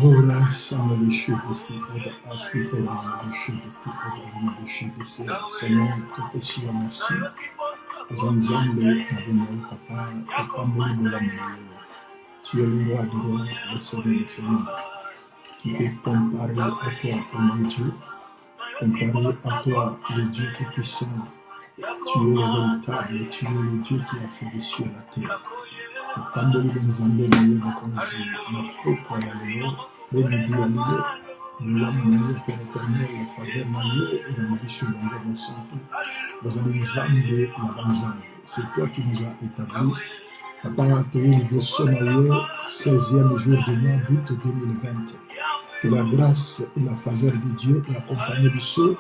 Ora somebody should sleep over us before we should sleep over we should sleep. Seigneur, te péchons merci. Zanzambe na bomo papa, papa mboli bola mbayo. Tu es le roi du roi, le Seigneur. Qui peut comparer à toi, ô mon Dieu, comparer à toi, le Dieu tout-puissant. Tu es le véritable, tu es le Dieu qui a fait les cieux et la terre. Pandoli benzambe na yo mokonzi na pokwa ya lelo bemidi ya lelo mulamu na yo Père éternel la faveur na yo ezana biso yango mosantu bozali nzambe ya banzambe. C'est toi qui nous as établis. Papa toyei liboso na yo 16e jour du mois d'août 2020. Que la grâce et la faveur de Dieu ait accompagné biso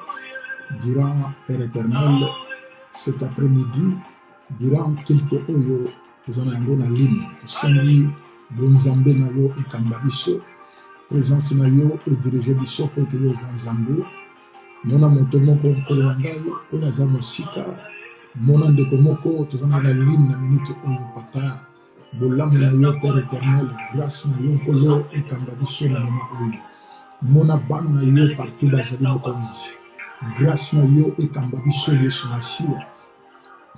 durant Père éternel cet après-midi durant quelques oyo tozana yango na ligne tosengi bonzambe na yo ekamba biso présence na yo edirige biso po ete yo oza nzambe. Mona moto moko nkolo na ngai oyo aza mosika, mona ndeko moko tozana na ligne na minute oyo papa bolamu na yo Père éternel, grâce na yo nkolo ekamba biso na moma oyo. Mona bana na yo partout bazali mokonzi, grâce na yo ekamba biso Yesu Masiya.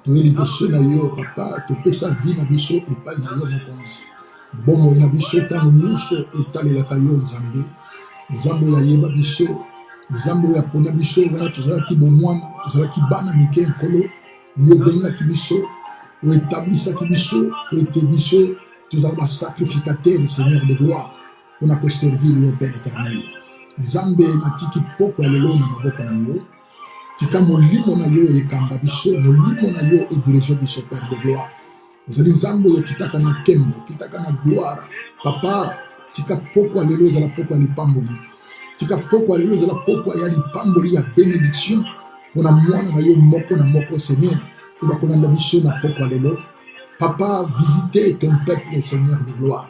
Toyeli biso na yo papa topesa vie na biso epai na yo mokonzi. Bomoi na biso ntango nyonso etalelaka yo nzambe, nzambe yayeba biso, nzambe yapona biso wana tozalaki bomwana, tozalaki bana mike nkolo, yo bengaki biso, oetablisaki biso, oete biso, tozala basacrificateur Seigneur de gloire mpona koservir yo Père éternel. Nzambe natiki poko ya lelo na maboko na yo, tika molimo na yo ekamba biso, molimo na yo edirige biso Père de gloire. Ozali nzambe oyo kitaka na nkembo, kitaka na gloire. Papa, tika poko ya lelo ezala poko ya lipamboli, tika poko ya lelo ezala poko ya lipamboli ya bénédiction mpona mwana na yo moko na moko Seigneur oyo bakolanda biso na poko ya lelo. Papa, visite ton peuple Seigneur de gloire.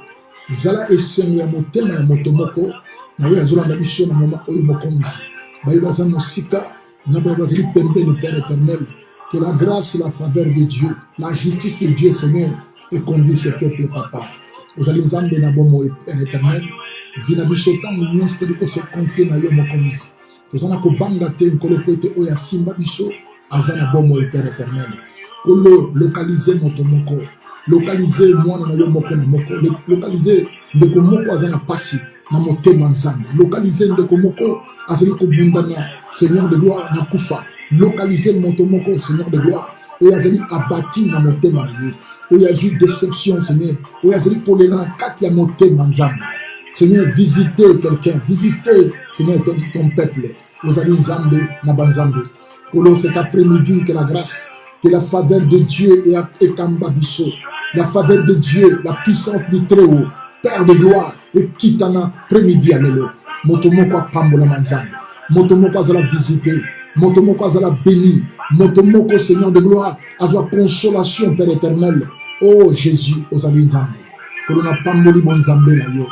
Zala esengo ya motema ya moto moko na oyo azolanda biso na moma oyo mokonzi bayo baza mosika na bayo bazali pembeni Père éternel. Que la grâce et la faveur de Dieu, la justice de Dieu Seigneur et conduit ce peuple papa. Vous allez nzambe na bomo Père éternel vina biso tango nyonso toli ko se confier na yo mokonzi. Tozana ko banga te nkolo po ete oyo asimba biso aza na bomo Père éternel. Kolo localiser moto moko, localiser mwana na yo moko na moko, localiser ndeko moko aza na pasi na motema nzambe, localiser ndeko moko azali kobundana Seigneur de gloire na kufa, localiser moto moko Seigneur de gloire oyo azali abati na motema na ye, oyo azwi déception Seigneur, oyo azali kolela na kati ya motema nzambe. Seigneur, visitez quelqu'un, visitez Seigneur ton peuple, ozali nzambe na banzambe. Kolo cet après-midi, que la grâce, que la faveur de Dieu et ekamba biso, la faveur de Dieu, la puissance du Très-Haut, Père de gloire, et kitana après-midi à l'élo. Moto moko apambola manzambe, moto moko azala visiter, moto moko azala béni, moto moko Seigneur de gloire azala consolation Père éternel. Oh Jésus, ozali nzambe, kolona pamboli bonzambe na yo,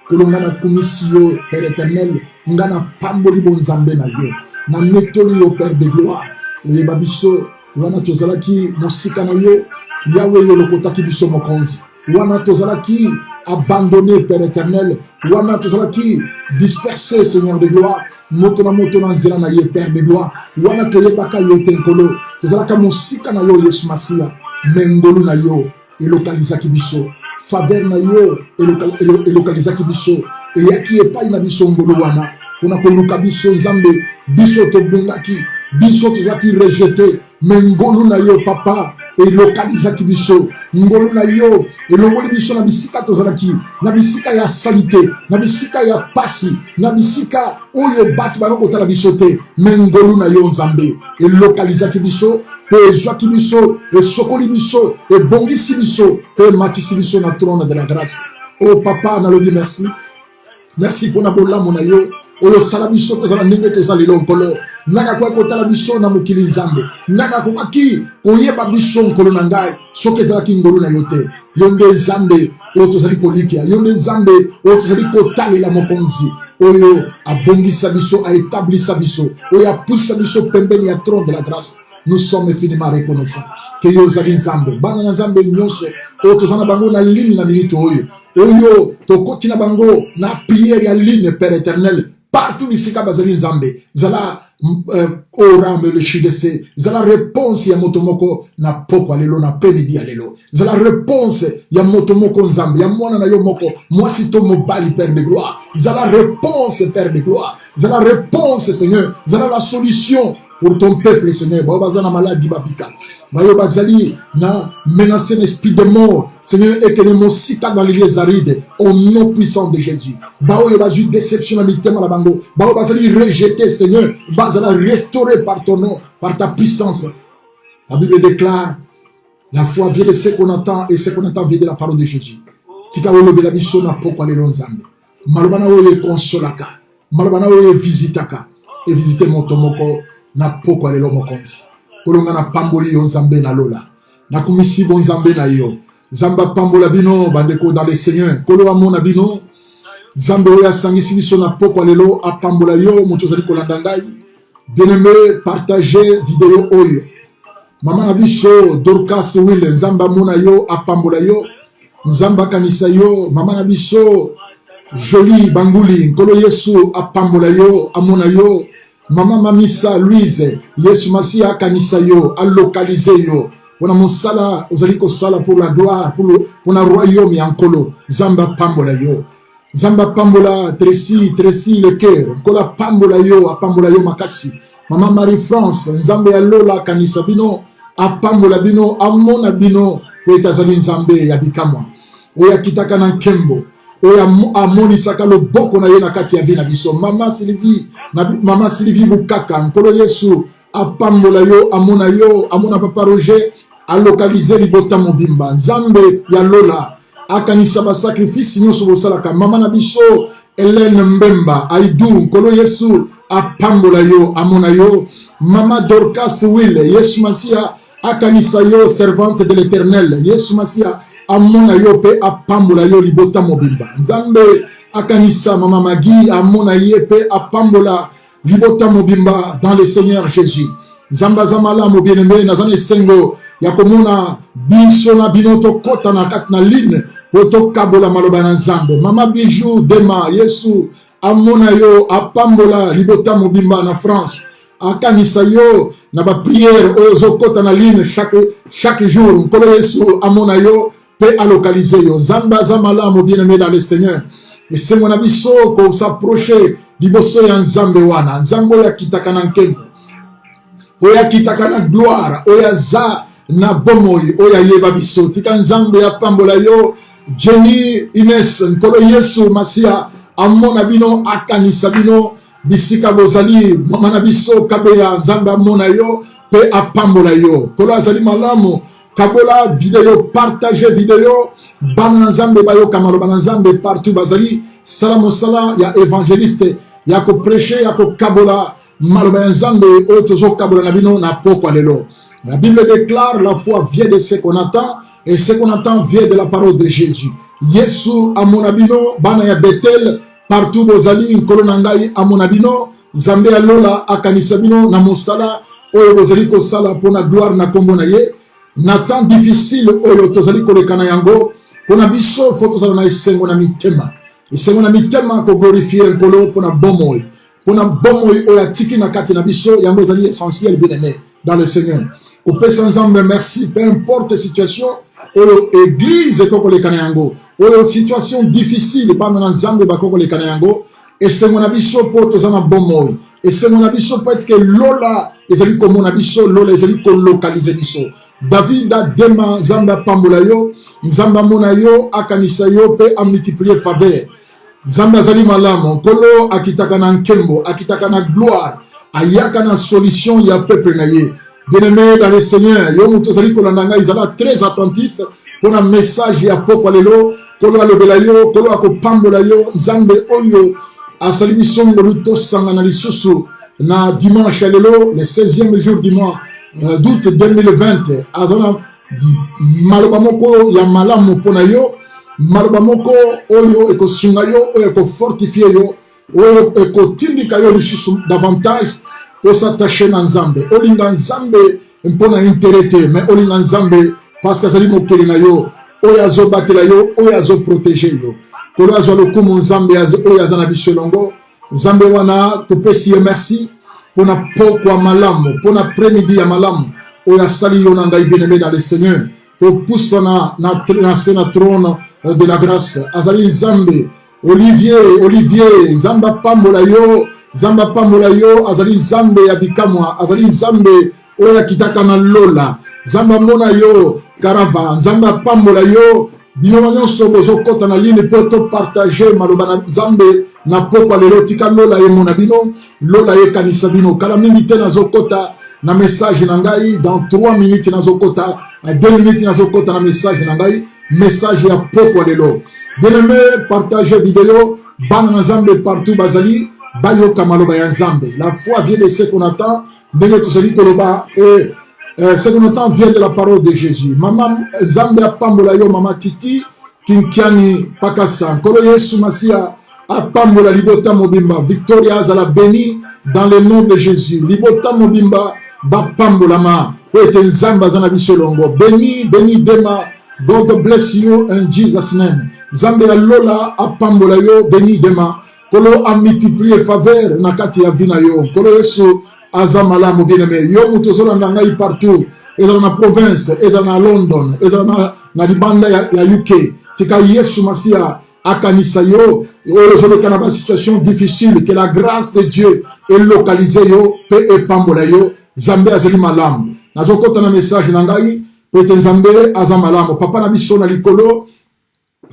kolonga na kumisi yo Père éternel, ngana pamboli bonzambe na yo, na metoli yo Père de gloire. Oyeba biso wana tozalaki mosika na yo, Yahweh yo lokotaki biso mokonzi, wana tozalaki abandonné Père éternel, wana tozalaki dispersé Seigneur de gloire, moto na nzela na ye Père de gloire, wana toyebaka yo tenkolo, tozalaka mosika na yo Yesu Masiya, mengolu na yo elokalizaki biso. faveur na yo elokalizaki biso eyaki epai na biso ngolo wana mpona koluka biso nzambe biso tobungaki biso tozalaki rejete me ngolu na yo papa elokalizaki biso ngolu na yo elongoli biso na bisika tozalaki na bisika ya salite na bisika ya pasi na bisika oyo bato bakokotala biso te me ngolu na yo nzambe elokalizaki biso mpe ezwaki biso esokoli biso ebongisi biso mpe ematisi biso na trône de la grâce. O papa nalobi merci merci mpona bolamu na yo oyo osala biso tozala ndenge toza lelo nkolo nanga kwa kotala biso na mokili nzambe nanga kokaki koyeba biso nkolo na ngai soki ezalaki ngolu na yo te yo nde nzambe oyo tozali kolikia yo nde nzambe oyo tozali kotalela mokonzi oyo abongisa biso aetablisa biso oyo apusisa biso pembeni ya trône de la grâce. Nous sommes infiniment reconnaissants que yo ozali nzambe bana na nzambe nyonso oyo toza na bango na ligne na minute oyo tokoti na bango na prière ya ligne Père éternel partout bisika bazali nzambe zala orambe le shidese zala réponse ya motomoko na poko alelo na pemidi alelo zala réponse ya motomoko nzambe ya mwana na yo moko mwasi to mobali Père de gloire zala réponse Père de gloire zala réponse Seigneur zala la solution pour ton peuple, Seigneur. Bayo bazana maladie babika. Bayo bazali na menacer l'esprit de mort, Seigneur, et que les mosika dans les lieux arides, au nom puissant de Jésus. Bayo bazali déception à l'itema la bango. Bayo bazali rejeté, Seigneur. Bazali restauré par ton nom, par ta puissance. La Bible déclare, la foi vient de ce qu'on entend et ce qu'on entend vient de la parole de Jésus. Tika wolo de la biso na poko ale lonzambe. Malobana oye consolaka. Malobana oye visitaka. Et visiter mon tomoko. Na poko alelo mokonzi kolonga na pamboli yo nzambe na lola na kumisi bon nzambe na yo zamba pambola bino bandeko dans le Seigneur kolo amona bino nzambe oyo asangisi biso na poko alelo apambola yo moto zali kolanda ngai bien-aimé partager vidéo oyo mama na biso Dorcas Will nzamba mona yo apambola yo nzamba kanisa yo mama na biso Jolie Banguli nkolo Yesu apambola yo amona yo Mama Mamisa Louise, Yesu Masia kanisa yo, a localisé yo. Pona mosala, ozali ko sala pour la gloire, pour le royaume yankolo. Zamba pambola yo. Zamba pambola Tracy le cœur. Kola pambola yo, a pambola yo makasi. Mama Marie-France, nzambe ya lola kanisa bino, a pambola bino, a mona bino, po etazali nzambe ya bikamwa. Oya kitaka na nkembo. Oya amoni saka lo boko na ye na kati ya vina biso mama Sylvie Bukaka nkolo Yesu apambola yo amona papa Roger a localiser libota mobimba nzambe ya lola akanisa ba sacrifice nyonso bosalaka mama na biso Hélène Mbemba Aidou nkolo Yesu apambola yo amona yo mama Dorcas Will Yesu Masia akanisa yo servante de l'Éternel Yesu Masia amona yo pe apambola yo libota mobimba nzambe akanisa mama Magi amona ye pe apambola libota mobimba dans le Seigneur Jésus nzamba zamala mo bien-aimé nazane sengo ya komona biso na binoto kota na kat na ligne poto kabola maloba na nzambe mama Bijou Dema Yesu amona yo apambola libota mobimba na France akanisa yo na ba prière ozo kota na ligne chaque jour nkolo Yesu amona yo pe à localiser yo nzamba zamala mo bien-aimé dans le Seigneur et c'est mon abiso ko s'approcher liboso ya nzambe wana nzambo ya kitaka na nkembo oya kitaka na gloire oya za na bomoyi oya yeba biso tika nzambe ya pambola yo Jenny Ines nkolo Yesu Masia amona bino akanisa bino bisika bozali mama na biso kabeya nzambe amona yo pe apambola yo kolo azali malamu kabola vidéo partager vidéo bana nzambe bayo kamalo bana nzambe partout bazali salam sala ya évangéliste ya ko prêcher ya ko kabola maloba nzambe otozo kabola na bino na poko lelo. La Bible déclare la foi vient de ce qu'on entend et ce qu'on entend vient de la parole de Jésus. Yesu amonabino bana ya Bethel partout bozali nkolo nangai amonabino nzambe ya lola akanisa bino na mosala oyo bozali ko sala pona gloire na kombo na ye na temps difficile oyo tozali kolekana yango pona biso faut tozala na esengo na mitema ko glorifier nkolo pona bomoi oyo atiki na kati na biso yango ezali essentiel bien aimé dans le Seigneur. Au pesa nzambe merci peu importe situation oyo église ko kolekana yango oyo situation difficile bana na nzambe bakoko lekana yango esengo na biso po tozana bomoi esengo na biso po être que lola ezali komona biso lola ezali kolokalize biso David adema nzambe apambola yo nzambe amona yo akanisa yo pe amultiplier faveur nzambe azali malamu nkolo akitaka na nkembo akitaka na gloire ayaka na solution ya peuple na ye bien-aimé dans le Seigneur yo muto azali kolanda ngai ezala très attentif pour un message ya pokwa lelo kolo alobela yo kolo akopambola yo nzambe oyo asali biso ngolu tosanga na lisusu na dimanche lelo le 16e jour du mois d'août 2020 azana maloba moko ya malamu mpona yo maloba moko oyo ekosunga yo oyo ekofortifie yo oyo ekotindika yo lisusu davantage osatache na nzambe olinga nzambe mpona intérêt te mais olinga nzambe parce que azali mokeli na yo oyo azobatela yo oyo azoprotege yo kolo azwa lokumu nzambe oyo aza na biso elongo nzambe wana topesi ye merci mpona pokwa malamu mpona premidi ya malamu oyo asali yo na ngai bien-aimé dans le Seigneur topusana na se na trône de la grâce azali nzambe Olivier nzambe apambola yo azali nzambe ya bikamwa azali nzambe oyo akitaka na lola nzambe amona yo karava nzambe apambola yo bino nyonso bozokota na ligne po topartage maloba na nzambe na pokwa lelo tika lola emona bino lola ekanisa bino kala mingi te nazokota na message na ngai dans 3 minutes nazokota à 2 minutes nazokota na message na ngai message ya pokwa lelo bien-aimé partage vidéo bana na nzambe partout bazali bayoka maloba ya nzambe la foi vient de ce qu'on attend ndenge tozali koloba et ce qu'on entend vient de la parole de Jésus. Maman Zambé apambola yo mama Titi Kinkiani Pakasa Kolo Yesu Masia apambola libota mobimba Victoria azala béni dans le nom de Jésus. Libota mobimba bapambola ma ete nzamba zana bisolongo béni dema. God bless you in Jesus name. Zambé alola apambola yo béni dema. Kolo a multiplié faveur na kati ya vina yo. Kolo Yesu azamala mo bien-aimé yo muto zolanda ngai partout ezala na province ezala na London ezala na libanda ya UK tika Yesu Masia akanisa yo oyo zolekana ba situation difficile que la grâce de Dieu est localisée yo pe epambola yo Zambé azali malamu nazokota na message na ngai pete Zambé azamalamu papa na biso na likolo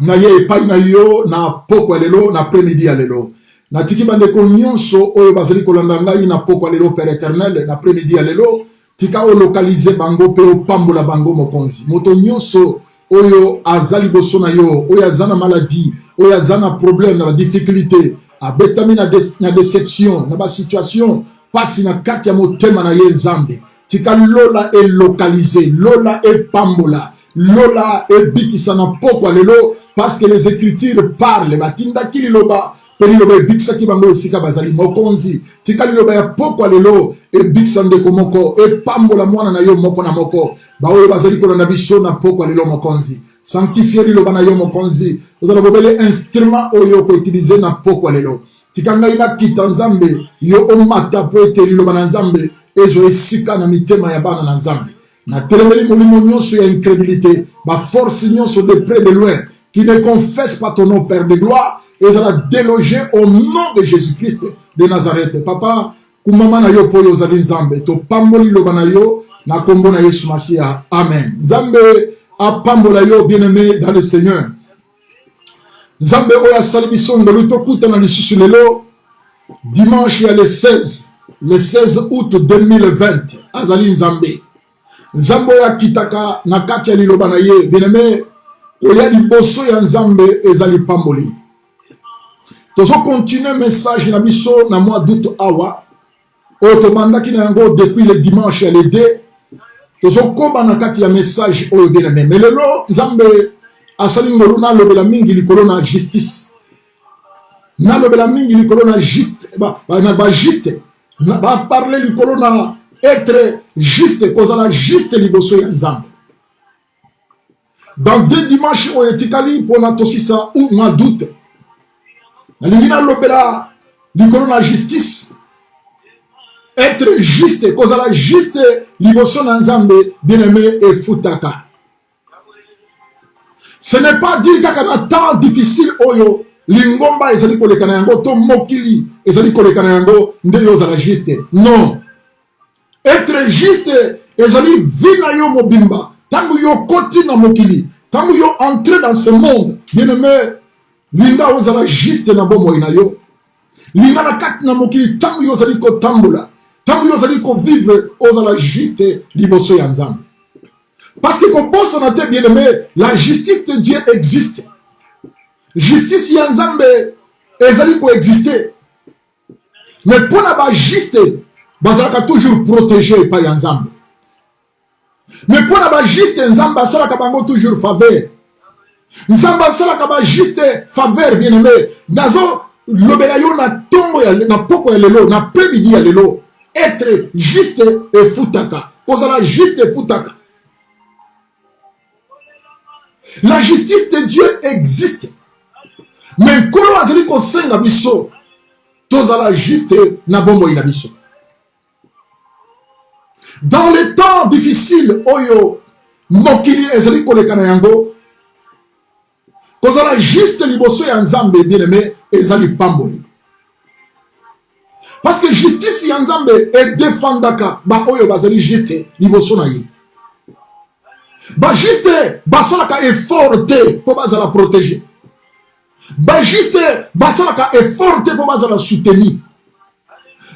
na ye epai na yo na pokwa lelo na premidi ya lelo natiki bandeko nyonso oyo bazali kolanda ngai na pokwa lelo Père éternel na premidi ya lelo tika o localiser bango pe opambola bango mokonzi moto nyonso oyo azali boso na yo oyo azana maladie oyo azana problème na difficulté abetami na déception na ba situation pasi na kati ya motema na ye Nzambe tika lola e localiser lola e pambola lola e bikisa na pokwa lelo parce que les écritures parlent batinda kililoba Peliloba e biksa ki bango esika bazali mokonzi tika liloba ya pokwa lelo e biksa ndeko moko e pambola mwana na yo moko na moko ba oyo bazali kolanda biso na pokwa lelo mokonzi sanctifier liloba na yo mokonzi ozala bobele instrument oyo ko utiliser na pokwa lelo tika ngai na kita Nzambe yo omata po ete liloba na Nzambe ezo esika na mitema ya bana na Nzambe na telemeli molimo nyonso ya incrédulité ba force nyonso de près de loin qui ne confesse pas ton nom Père de gloire et ça a délogé au nom de Jésus-Christ de Nazareth. Papa, kumama na yo po yo zali Nzambe, to pamboli loba na yo, na kombo na Yesu Masia. Amen. Nzambe a pambola yo bien-aimé dans le Seigneur. Nzambe oya sali biso ngolu to kuta na lisusu lelo, dimanche ya le 16 août 2020, azali Nzambe. Nzambe oya kitaka na kati ya liloba na ye, bien-aimé, oya liboso ya Nzambe ezali pamboli. Tozo continuer message na biso na mois d'août awa otomanda ki na yango depuis le dimanche ya le 2 tozo koba na kati ya message oyo bien-aimé mais lelo Nzambe asali ngolu na lobela mingi likolo na justice na lobela mingi likolo na juste ba juste ba parler likolo na être juste kozala juste liboso ya Nzambe dans 2 dimanches oyo tikali pona tosisa ou mois d'août Nalingina lobela likolo na justice être juste kozala juste liboso na Nzambe bien-aimé et futaka Ce n'est pas dire qu'il y a un temps difficile, oyo, lingomba ezali kolekana yango, to mokili ezali kolekana yango, nde yo zala juste. Non. Être juste, ezali vina yo mobimba, tangu yo koti na mokili, tangu yo entrer dans ce monde, bien aimé, linga ozala juste na bomo ina yo, linga na kat na mokili, tangu yo zali ko tambola, tangu yo zali ko vivre, ozala juste liboso ya Nzambe. Parce que comme boss en a bien aimé, la justice de Dieu existe. Justice ya Nzambe ezali ko exister. Mais pour la juste, bazalaka toujours protégé par Nzambe. Mais pour la juste, Nzambe salaka bango toujours faveur. Nzambe salaka ba juste faveur bien aimé. Nazo lobela yo na tombo ya na poko ya lelo, na premidi ya lelo. Être juste et futaka. Kozala juste et futaka. La justice de Dieu existe. Mais kolo azali ko senga biso. Tozala juste na bombo ina biso. Dans les temps difficiles, oyo mokili ezali kolekana yango. Kozala juste liboso ya Nzambe bien aimé ezali pamboli. Parce que justice ya Nzambe est défendaka ba oyo bazali juste liboso na ye. Ba juste basalaka effort te po bazala protéger. Ba juste basalaka effort te po bazala soutenir.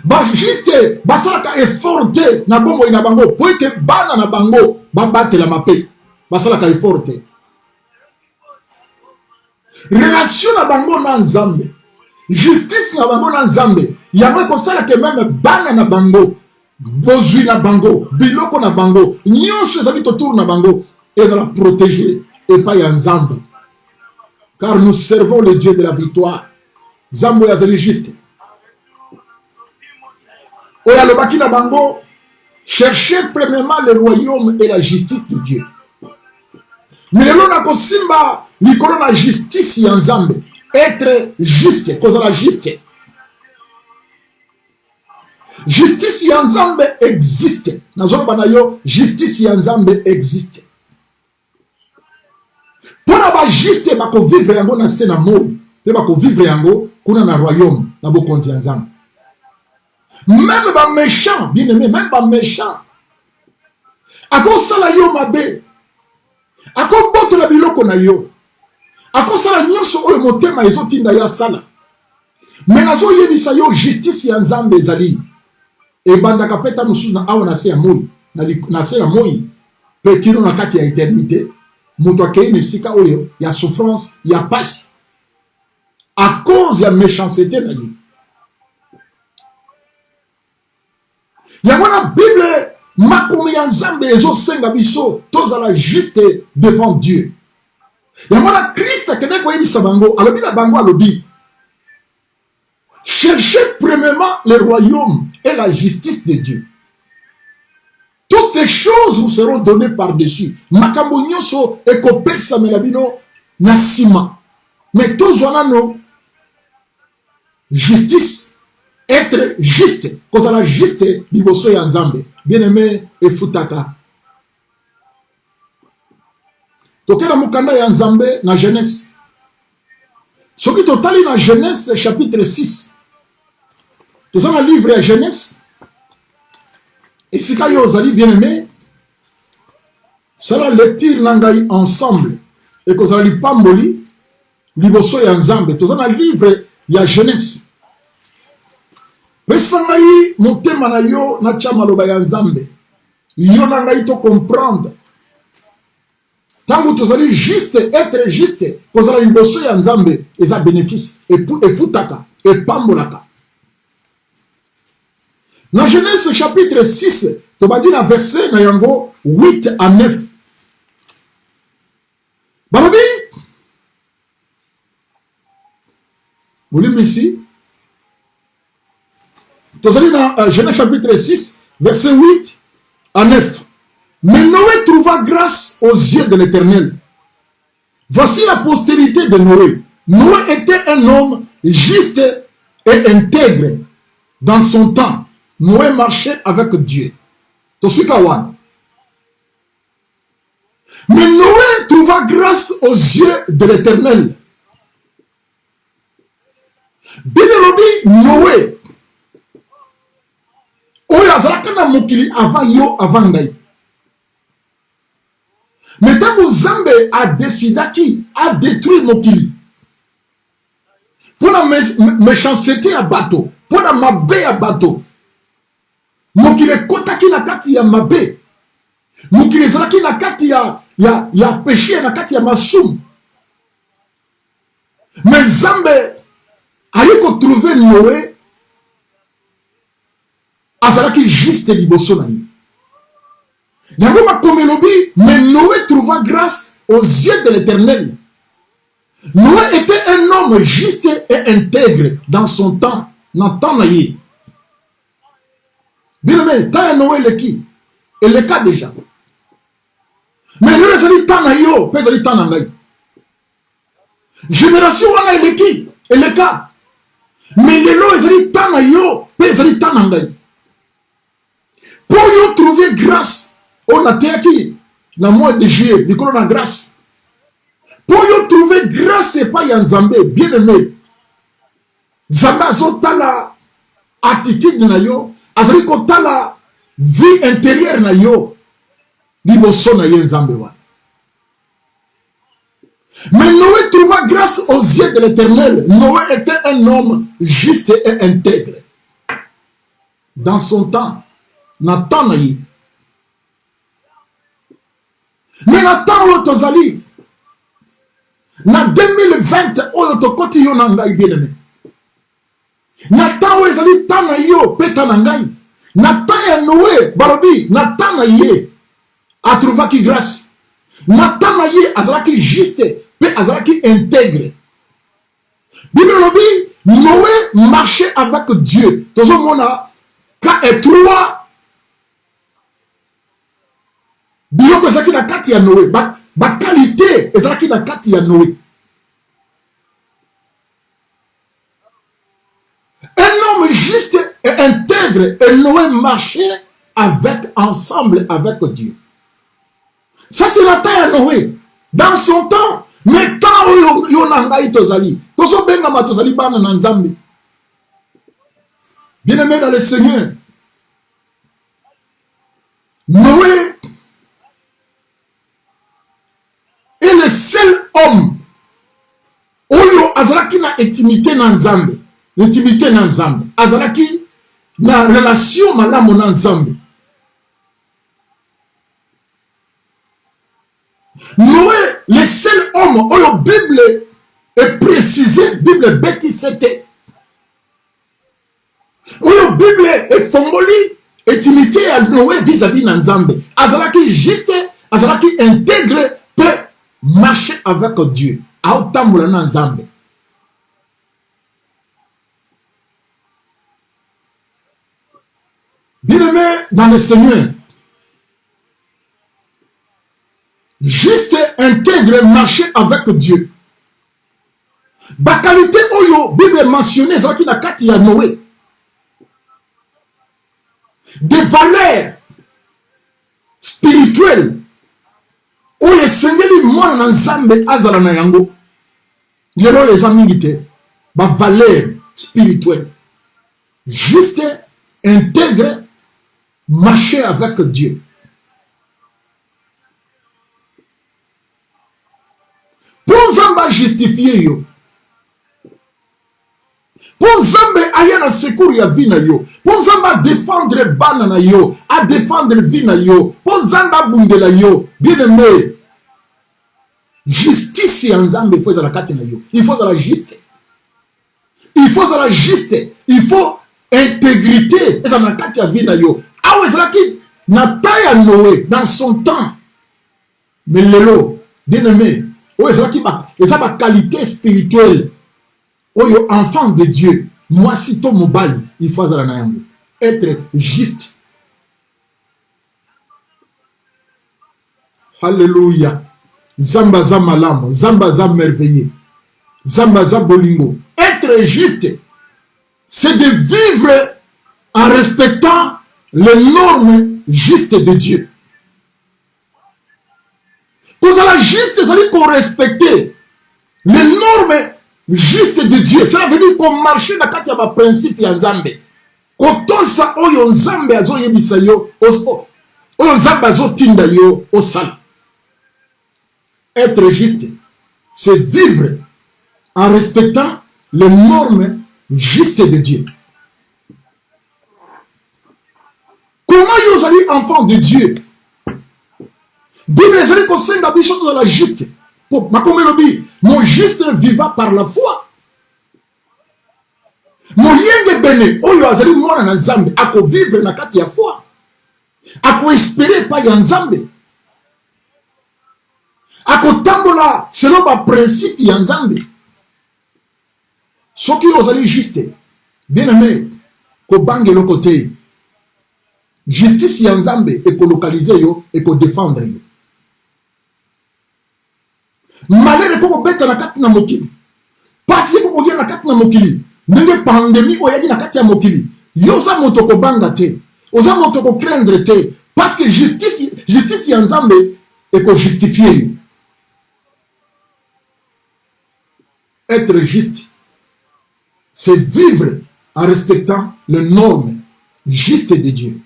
Ba juste basalaka effort te na bombo ina bango po ete bana na bango ba batela mape. Basalaka effort te. Relation na bango na Nzambe. Justice na bango na Nzambe. Yango kosala ke même bana na bango. Bozui na bango, biloko na bango, nyonso ezali autour na bango, ezala protégé et pas ya Nzambe. Car nous servons le Dieu de la victoire. Nzambe yazali juste. Oya lobaki na bango, cherchez premièrement le royaume et la justice de Dieu. Mais lelo na kosimba likolo na justice ya Nzambe, être juste, kozala juste. Justice ya Nzambe existe. Nazoloba na yo, justice ya Nzambe existe. Pona ba juste bako vivre yango na se na moi, pe bako vivre yango kuna na royaume na bokonzi ya Nzambe. Même ba méchant, bien aimé, même ba méchant. Ako sala yo mabe. Ako boto la biloko na yo. Ako sala nyonso oyo motema ezotinda ya sala. Mais nazo yebisa yo justice ya Nzambe ezali. Et bandaka peta mususu na awa na se ya moi, na se ya moi, pe kino na kati ya éternité, muto akei mesika oyo ya souffrance, ya pasi, à cause ya méchanceté na ye. Ya wana Bible makomi ya Nzambe ezo senga biso tozala juste devant Dieu. Ya wana Christ akende koyebisa bango, alobi na bango alobi, cherchez premièrement le royaume et la justice de Dieu. Toutes ces choses vous seront données par-dessus. Makambo nyonso ekopesa melabino na sima. Mais tozwana no justice, être juste, kozala juste liboso ya Nzambe. Bien-aimé efutaka. Tokela mukanda ya Nzambe na Genèse. Soki totali na Genèse chapitre 6. Nous avons un livre à Genèse. Et si vous avez bien aimé, cela lecture nangai ensemble. Et que vous avez pamboli, liboso ya Nzambe. Nous avons un livre à Genèse. Pesangai motema na yo na chamaloba ya Nzambe. Yo nangai to comprendre. Tango vous allez juste être juste, vous allez liboso ya Nzambe, et ça bénéfice et futaka et pambolaka. Dans Genèse chapitre 6, tu vas dire dans verset 8 à 9. Barabi, vous l'avez ici. Tu vas dire dans Genèse chapitre 6, verset 8 à 9. Mais Noé trouva grâce aux yeux de l'Éternel. Voici la postérité de Noé. Noé était un homme juste et intègre dans son temps. Noé marchait avec Dieu. Mais Noé trouva grâce aux yeux de l'Éternel. Bibelobi Noé. Oyo azalaka na mokili avant yo avant ngai. Mais tant que Zambé a décidé qui a détruit mokili. Pour la méchanceté à bateau, pour la mabé à bateau. Mokili kotaki na kati ya mabé. Mokili zalaki na kati ya péché na kati ya masum. Mais Zambé a eu trouver Noé azalaki juste liboso na ye. Yango makomelobi, mais Noé trouva grâce aux yeux de l'Éternel. Noé était un homme juste et intègre dans son temps, dans le temps naïe. Bien aimé, tant Noé le qui, et le cas déjà. Mais nous les allons tant naïo, puis allons tant naïe. Génération on a le qui, et le cas. Mais les lois ils allons tant naïo, puis allons tant naïe. Pour y trouver grâce, on a été dans le mois de juillet, nous avons grâce. Pour y trouver grâce, c'est pas un Zambé, bien aimé. Zambé a la attitude na yo, a la vie intérieure na yo, liboso na yo Zambé wa. Mais Noé trouva grâce aux yeux de l'Éternel. Noé était un homme juste et intègre. Dans son temps, na temps na ye. Mais na temps où tozali, na 2020 oyo tokoti yo na ngai bien aimé. Na temps oyo ezali temps na yo peta na ngai. Na temps ya Noé barobi na temps na ye atrouvaki grâce. Na temps na ye azalaki juste pe azalaki intègre. Bible lobi Noé marchait avec Dieu. Tozo mona ka etroa biloko ezalaki na kati ya Noé. Ba qualité ezalaki na kati ya Noé. Un homme juste et intègre, et Noé marchait ensemble avec Dieu. Ça c'est la taille à Noé. Dans son temps, mais tant où yonangai tozali, tozo bengama tozali bana na Nzambe. Bien-aimé dans le Seigneur, Noé est le seul homme oyo azalaki na intimité na Nzambe. L'intimité na Nzambe. Azalaki na relation malamu na Nzambe. Noé, le seul homme oyo Bible est précisé, Bible beti c'était. Oyo Bible est fomboli intimité à Noé vis-à-vis na Nzambe. Azalaki juste, azalaki intègre peut marcher avec Dieu. Aotambola na Nzambe. Bien-aimé dans le Seigneur, juste intègre marcher avec Dieu. Ba qualité oyo Bible mentionné zaki na kati ya Noé. Des valeurs spirituelles oyo esengeli mwana na Nzambe azala na yango. Lelo eza mingi te. Ba valeurs spirituelles. Juste intègre marcher avec Dieu. Pour Zamba justifier yo. Pour Zamba aya na secours ya vie na yo. Pour Zamba défendre bana na yo, a défendre vie na yo. Pour Zamba bundela yo, bien aimé. Justice en Zamba il faut la kati na yo. Il faut la juste. Il faut la juste. Il faut intégrité eza na kati ya vie na yo. Ah ouais, c'est na taille Noé dans son temps. Mais lelo, bien aimé, ouais, c'est ça ma qualité spirituelle. Oyo enfant de Dieu, moi si to mobali, il faut être juste. Alléluia. Zamba za malam, zamba za merveilleux, zamba za bolingo. Être juste, c'est de vivre en respectant les normes justes de Dieu. kozala juste ezali korespecte les normes justes de Dieu. Cela veut dire qu'on marche na kati ya ba principe ya Nzambe. Kotosa oyo Nzambe azoyebisa yo, oyo Nzambe azotinda yo osala. Être juste, c'est vivre en respectant les normes justes de Dieu. Comment vous allez enfant de Dieu? Bible ezali kosenga biso tozala juste. Mon juste vivant par la foi. Moyenge bene oyo azali mwana na Nzambe ako vivre na kati ya foi. Ako espérer pa ya Nzambe. Ako tambola selon ba principe ya Nzambe. Soki ozali juste, bien aimé, ko bangelo côté. Justice ya Nzambe eko localiser yo eko défendre yo. Malere ko beta na kati na mokili. Pasi ko na kati na mokili. Ndenge pandémie oyaki na kati ya mokili. Yo sa moto ko banga te. Oza moto ko craindre te parce que justice ya Nzambe eko justifier yo. Être juste, c'est vivre en respectant les normes justes de Dieu.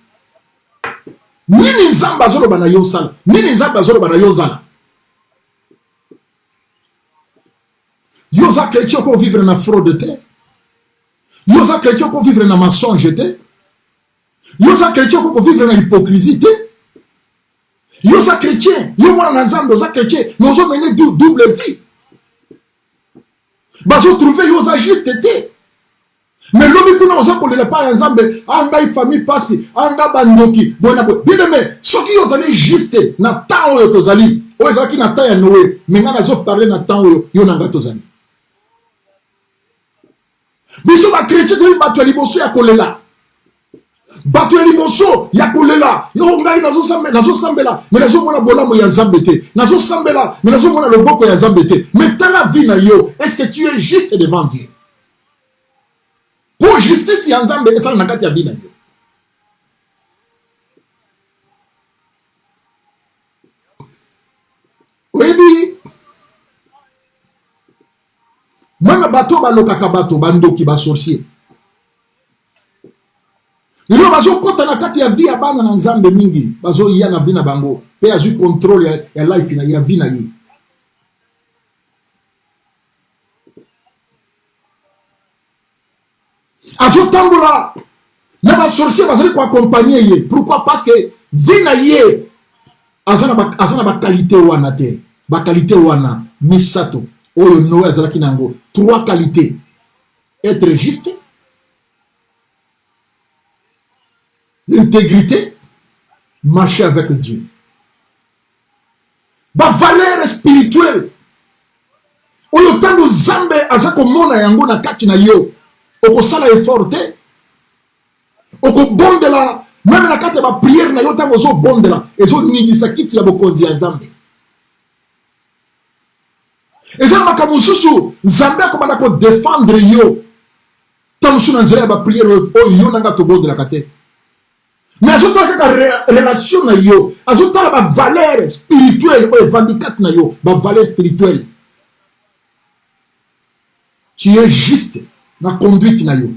Nini Nzambe azoloba na yo sala, nini Nzambe azoloba na yo zala. Yo za chrétien ko vivre na fraude te. Yo za chrétien ko vivre na mensonge te. Yo za chrétien ko vivre na hypocrisie te. Yo za chrétien, yo mwana na Nzambe za chrétien, mais ozo mener double vie. Bazo trouver yo za juste te. Mais l'homme qui n'a pas le pas ensemble, anga y famille passé, anga bandoki, bon bien mais ce qui os allé juste na temps yo tozali, o ezaki na temps ya Noé, mais nga nazo parler na temps yo nanga tozali. Biso ba chrétien de bato liboso ya kolela. Bato liboso ya kolela, yo ngai nazo sambela, mais nazo mona bolamo ya Nzambe te. Nazo sambela, mais nazo mona loboko ya Nzambe te. Mais ta la vie na yo, est-ce que tu es juste devant Dieu? Pour justice ya Nzambe esala na kati ya vida yo. Webi mana bato balokaka bato bandoki ba sorcier. Ilo bazo kota na kati ya vie ya bana na Nzambe mingi, bazo iya na vina bango, pe azu contrôle ya life na ya vina yi. Azo tambola na ba sorcier bazali ko accompagner ye. Pourquoi? Parce que vina ye azana ba qualité wana te. Ba qualité wana misato oyo Noé azalaki nango. 3 qualités: être juste, l'intégrité, marcher avec Dieu. Ba valeur spirituelle oyo tango Nzambe azako mona yango na kati na yo. Oko sala effort te. Oko bondela même na kati ba prière na yo tango zo bondela ezo ningisa kiti ya bokonzi ya Nzambe. Ezo makamu susu Nzambe akomanda ko défendre yo. Tango suna nzela ba prière yo nanga to bondela kate. Mais azo tala kaka relation na yo, azo tala ba valeur spirituelle o evandikat na yo, ba valeur spirituelle. Tu es juste na conduite na yo.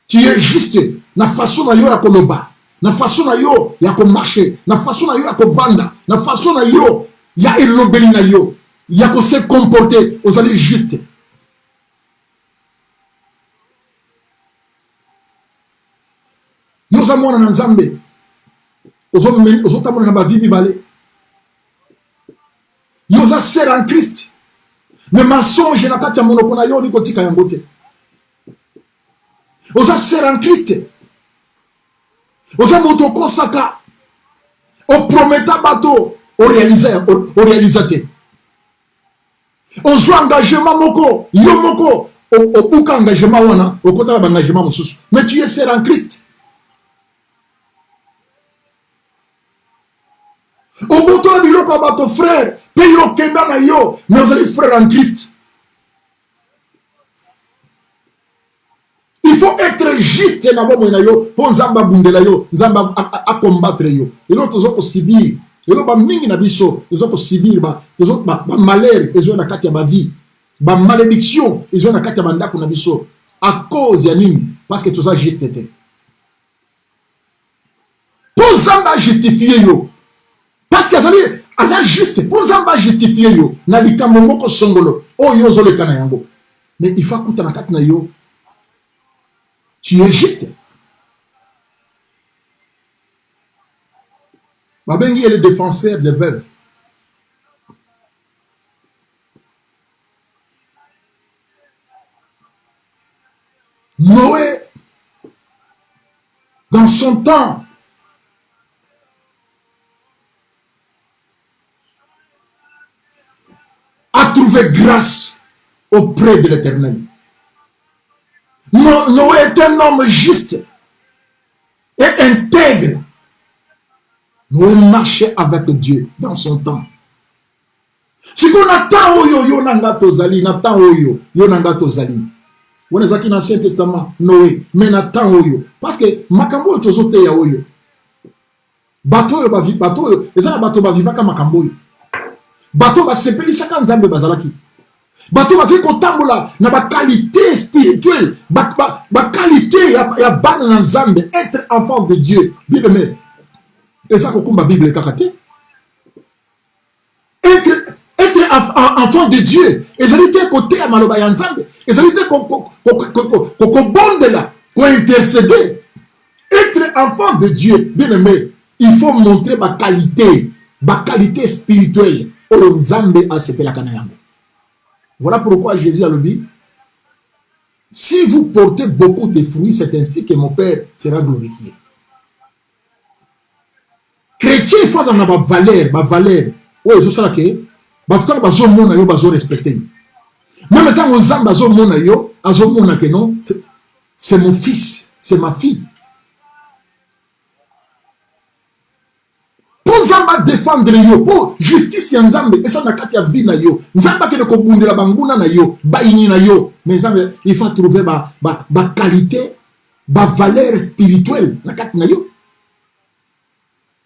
Tu es juste na façon na yo ya koloba, na façon na yo ya ko marcher, na façon na yo ya ko vanda, na façon na yo ya elobeli na yo, ya ko se comporter, ozali juste. Yo za mwana na Nzambe, ozo tamona na ba vie bibale. Yo za ser en Christ. Mais mensonge na kati ya monoko na yo ni kotika yango te. Oza ser en Christ. Oza moto kosaka. O prometa bato o réalisateur. Ozo engagement moko, yo moko o buka engagement wana, o kota ba engagement mosusu. Mais tu es ser en Christ. O boto na biloko ba ton frère. Payo kenda na yo, mais vous allez frère en Christ. Il faut être juste na bomo na yo, pour Nzamba bundela yo, Nzamba a combattre yo. Et l'autre zo subir Elo ba mingi na biso, ezo ko subir ba malheur, ezo na kati ya ba vie, ba malédiction, ezo na kati ya bandako na biso à cause ya nini? Parce que tout ça juste était. Pour Zamba justifier yo. Parce que azali juste, pour Zamba justifier yo, na likambo moko songolo, o yo zo le kana yango. Mais il faut kuta na kati na yo. Tu es juste. Babengi est le défenseur des veuves. Noé, dans son temps, a trouvé grâce auprès de l'Éternel. Noé est un homme juste et intègre. Noé marchait avec Dieu dans son temps. Si on attend yo nangato zali, nattan oyo yo nangato zali. On est dans l'Ancien Testament, Noé, mais nattan oyo. Parce que makambo yo tozote ya oyo. Bato yo ezana bato ba vivaka makambo yo. Bato ba sepelisaka nzambe bazalaki. Bato bazali kotambola na ba qualité spirituelle, ba qualité ya bana na nzambe, être enfant de Dieu. Bien aimé. Et ça kokumba Bible kakate. Être enfant de Dieu. Et ça dit côté à maloba ya nzambe. Et ça dit ko bondela, ko intercéder. Être enfant de Dieu, bien aimé, il faut montrer ma qualité spirituelle. O nzambe a sepela kana yango. Voilà pourquoi Jésus a dit, si vous portez beaucoup de fruits, c'est ainsi que mon Père sera glorifié. Chrétien, il faut avoir ma valeur. Oui, c'est ça que respecter. Même quand on zamba que non, c'est mon fils, c'est ma fille. Pour zamba défendre yo, pour justice ya nzambe, et ça na kati ya vie na yo. Nzamba ke ne ko bundela banguna na yo, ba ini na yo. Mais nzambe, il faut trouver ba qualité, ba valeur spirituelle na kati na yo.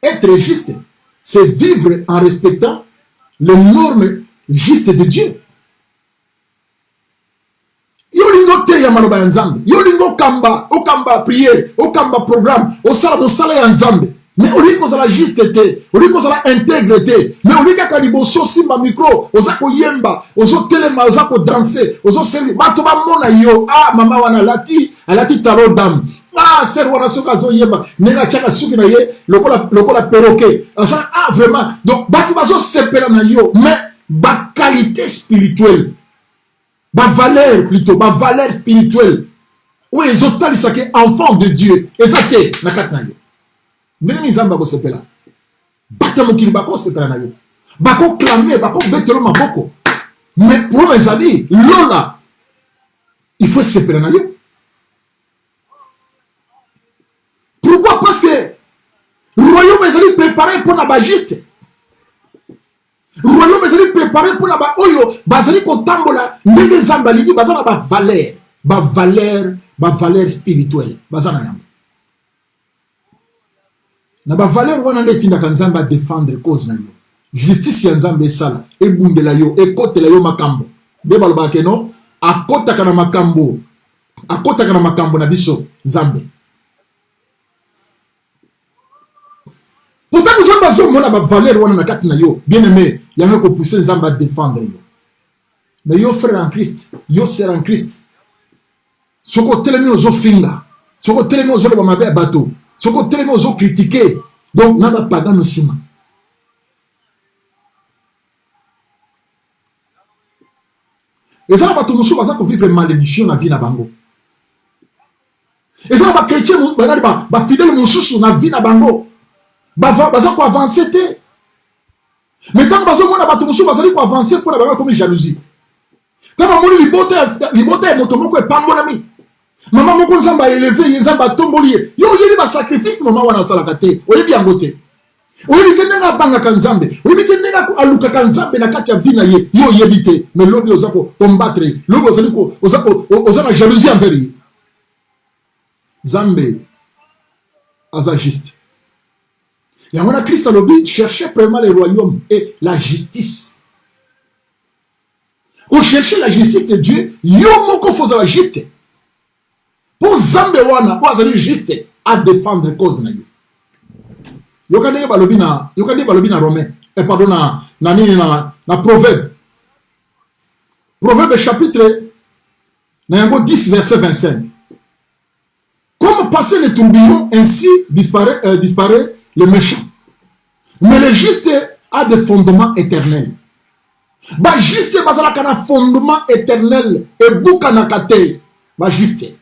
Être juste, c'est vivre en respectant les normes justes de Dieu. Yolingo te ya maloba ya nzambe, yolingo kamba, okamba prière, okamba programme, osala ya nzambe. Mais au lieu qu'on a la justeté, au lieu qu'on a la intégrité, mais au lieu qu'on a liboso simba micro, osako yemba, oso telema, osako danser, oso servi, batoba mona yo, ah mama wana alati talo dam. Ah, c'est wana soka zo yemba, nega chaka suki na ye, lokola perroquet. Ah, vraiment. Donc, batoba zo sepela na yo, mais ba qualité spirituelle, ba valeur plutôt, ba valeur spirituelle. Oui, ils ont tali ça que enfant de Dieu, et ça que na katna yo. Ndenge nzamba ko sepela. Bata mokili bako sepela na yo. Bako clamer, bako betelo maboko. Mais pour mes amis, lola, il faut sepela na yo. Pourquoi? Parce que le royaume est préparé pour la bagiste. Le royaume est préparé pour la oyo. Bazali kotambola ndenge zamba lidi bazana ba valeur spirituelle. Bazana yam. Na ba valeur wana ndeti ndaka nzamba défendre cause na yo. Justice ya nzambe sala ebundela yo ekotela yo makambo. Be baloba ke no akotaka na makambo. Akotaka na makambo na biso nzambe. Pourtant, nous avons besoin de valeur wana na kati na yo. Bien aimé, il y a un ko pousser nzamba à défendre yo. Mais yo frère en Christ, yo sœur en Christ. Soko telemi ozo finga. Soko telemi ozo ba mabe bateau. Soko telemi ozo critiquer. Donc na ba pagan no sima. Et ça va tout musu baza ko vivre malédiction na vie na bango. Et ça va chrétien ba fidèle mususu na vie na bango. Baza ko avancer te. Mais tant bazo mona batu musu bazali ko avancer pour na comme jalousie. Quand on moni libote moto moko e pambolami. Maman moko nzamba élevé nzamba tomboli. Yo yeli ba sacrifice maman wana salaka te. Oyebi yangote. Oyebi kenenga banga kanzambe. Oyebi kenenga ko aluka kanzambe na kati ya vina ye. Yo yebi te. Mais lobi ozako combattre. Lobi ozali ko ozana jalousie envers ye. Zambe aza juste. Il y a un Christ à l'objet, cherchez premièrement le royaume et la justice. Au chercher la justice de Dieu, yo moko faut la justice. Pour Zambe wana, pour azali juste à défendre cause na yo. Yokande balobi na Romain. Pardon na Proverbe. Proverbe chapitre 10 verset 25. Comme passer le tourbillon, ainsi disparaît le méchant. Mais le juste a des fondements éternels. Ba juste bazalaka na fondement éternel et buka na kate. Ba juste.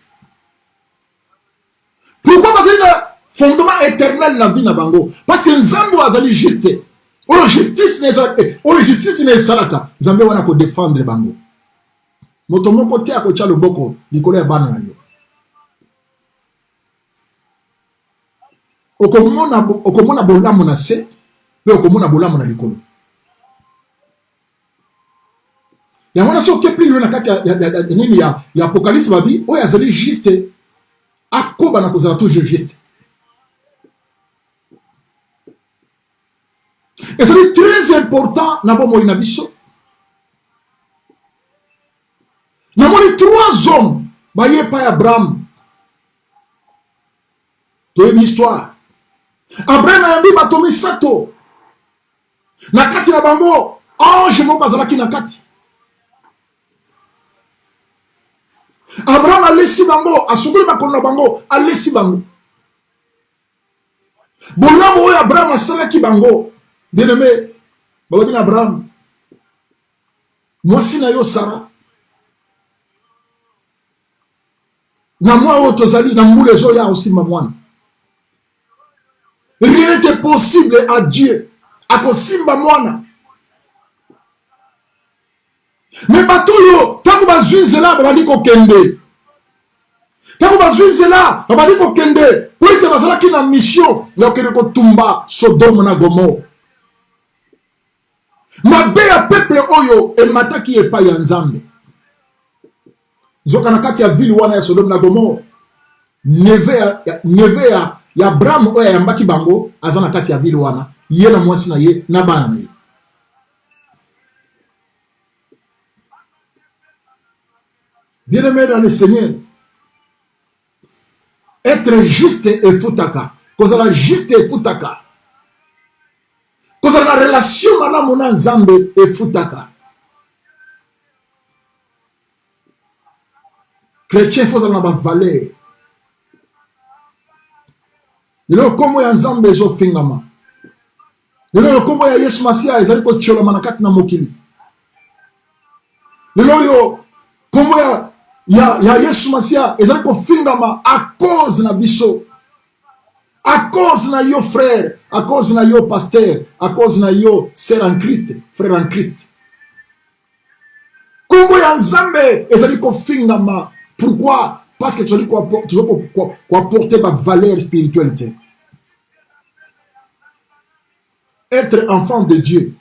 Pourquoi bazali na fondement éternel na vie na bango? Parce que Nzambe azali juste. Oyo justice ne salaka. Nzambe wana ko défendre bango. Moto moko te akotia loboko likolo ya bana na yo. Okomona bolamu na se pe okomona bolamu na likolo. Ya mwana so ke plus na kati ya Apocalypse babi oyo azali juste akoba na kozala toujours juste. Et c'est très important na bomoi na biso. Na moni 3 hommes baye pa Abraham. To une histoire. Abraham a yambi batomi sato. Na kati na bango ange moko azalaki na kati. Abraham alesi bango, asukuli makolo na bango, alesi bango. Bolamu oyo Abraham asalaki bango. Bien-aimé, balobi na Abraham. Mwasi na yo Sarah. Na mwa oyo tozali na mbula ezo ya osimba mwana. Rien n'était possible à Dieu. Akosimba mwana. Mais batoyo, tango bazwi nzela babandi kokende. Tango bazwi nzela babandi kokende. Po ete bazalaki na mission ya kokende kotumba Sodome na Gomorrhe. Mabe ya peuple oyo emataki epai ya Nzambe. Nzoka na kati ya ville wana ya Sodome na Gomorrhe. Neve ya Abraham oyo yambaki bango aza na kati ya ville wana. Ye na mwasi na ye na bana na ye. Bien-aimé dans le Seigneur, être juste et futaka. Cause la juste et futaka. Cause la relation à la mona Nzambe et futaka. Chrétien faut avoir la valeur. Lelo komo ya Nzambe zo fingama. Lelo komo ya Yesu Masia ezali ko tchola manakati na mokili. Lelo yo komo ya Yesu Masia ezali ko fingama à cause na biso. À cause na yo frère, à cause na yo pasteur, à cause na yo sœur en Christ, frère en Christ. Komo ya Nzambe ezali ko fingama. Pourquoi? Parce que tu as dit quoi apporter ma valeur spiritualité. Être enfant de Dieu.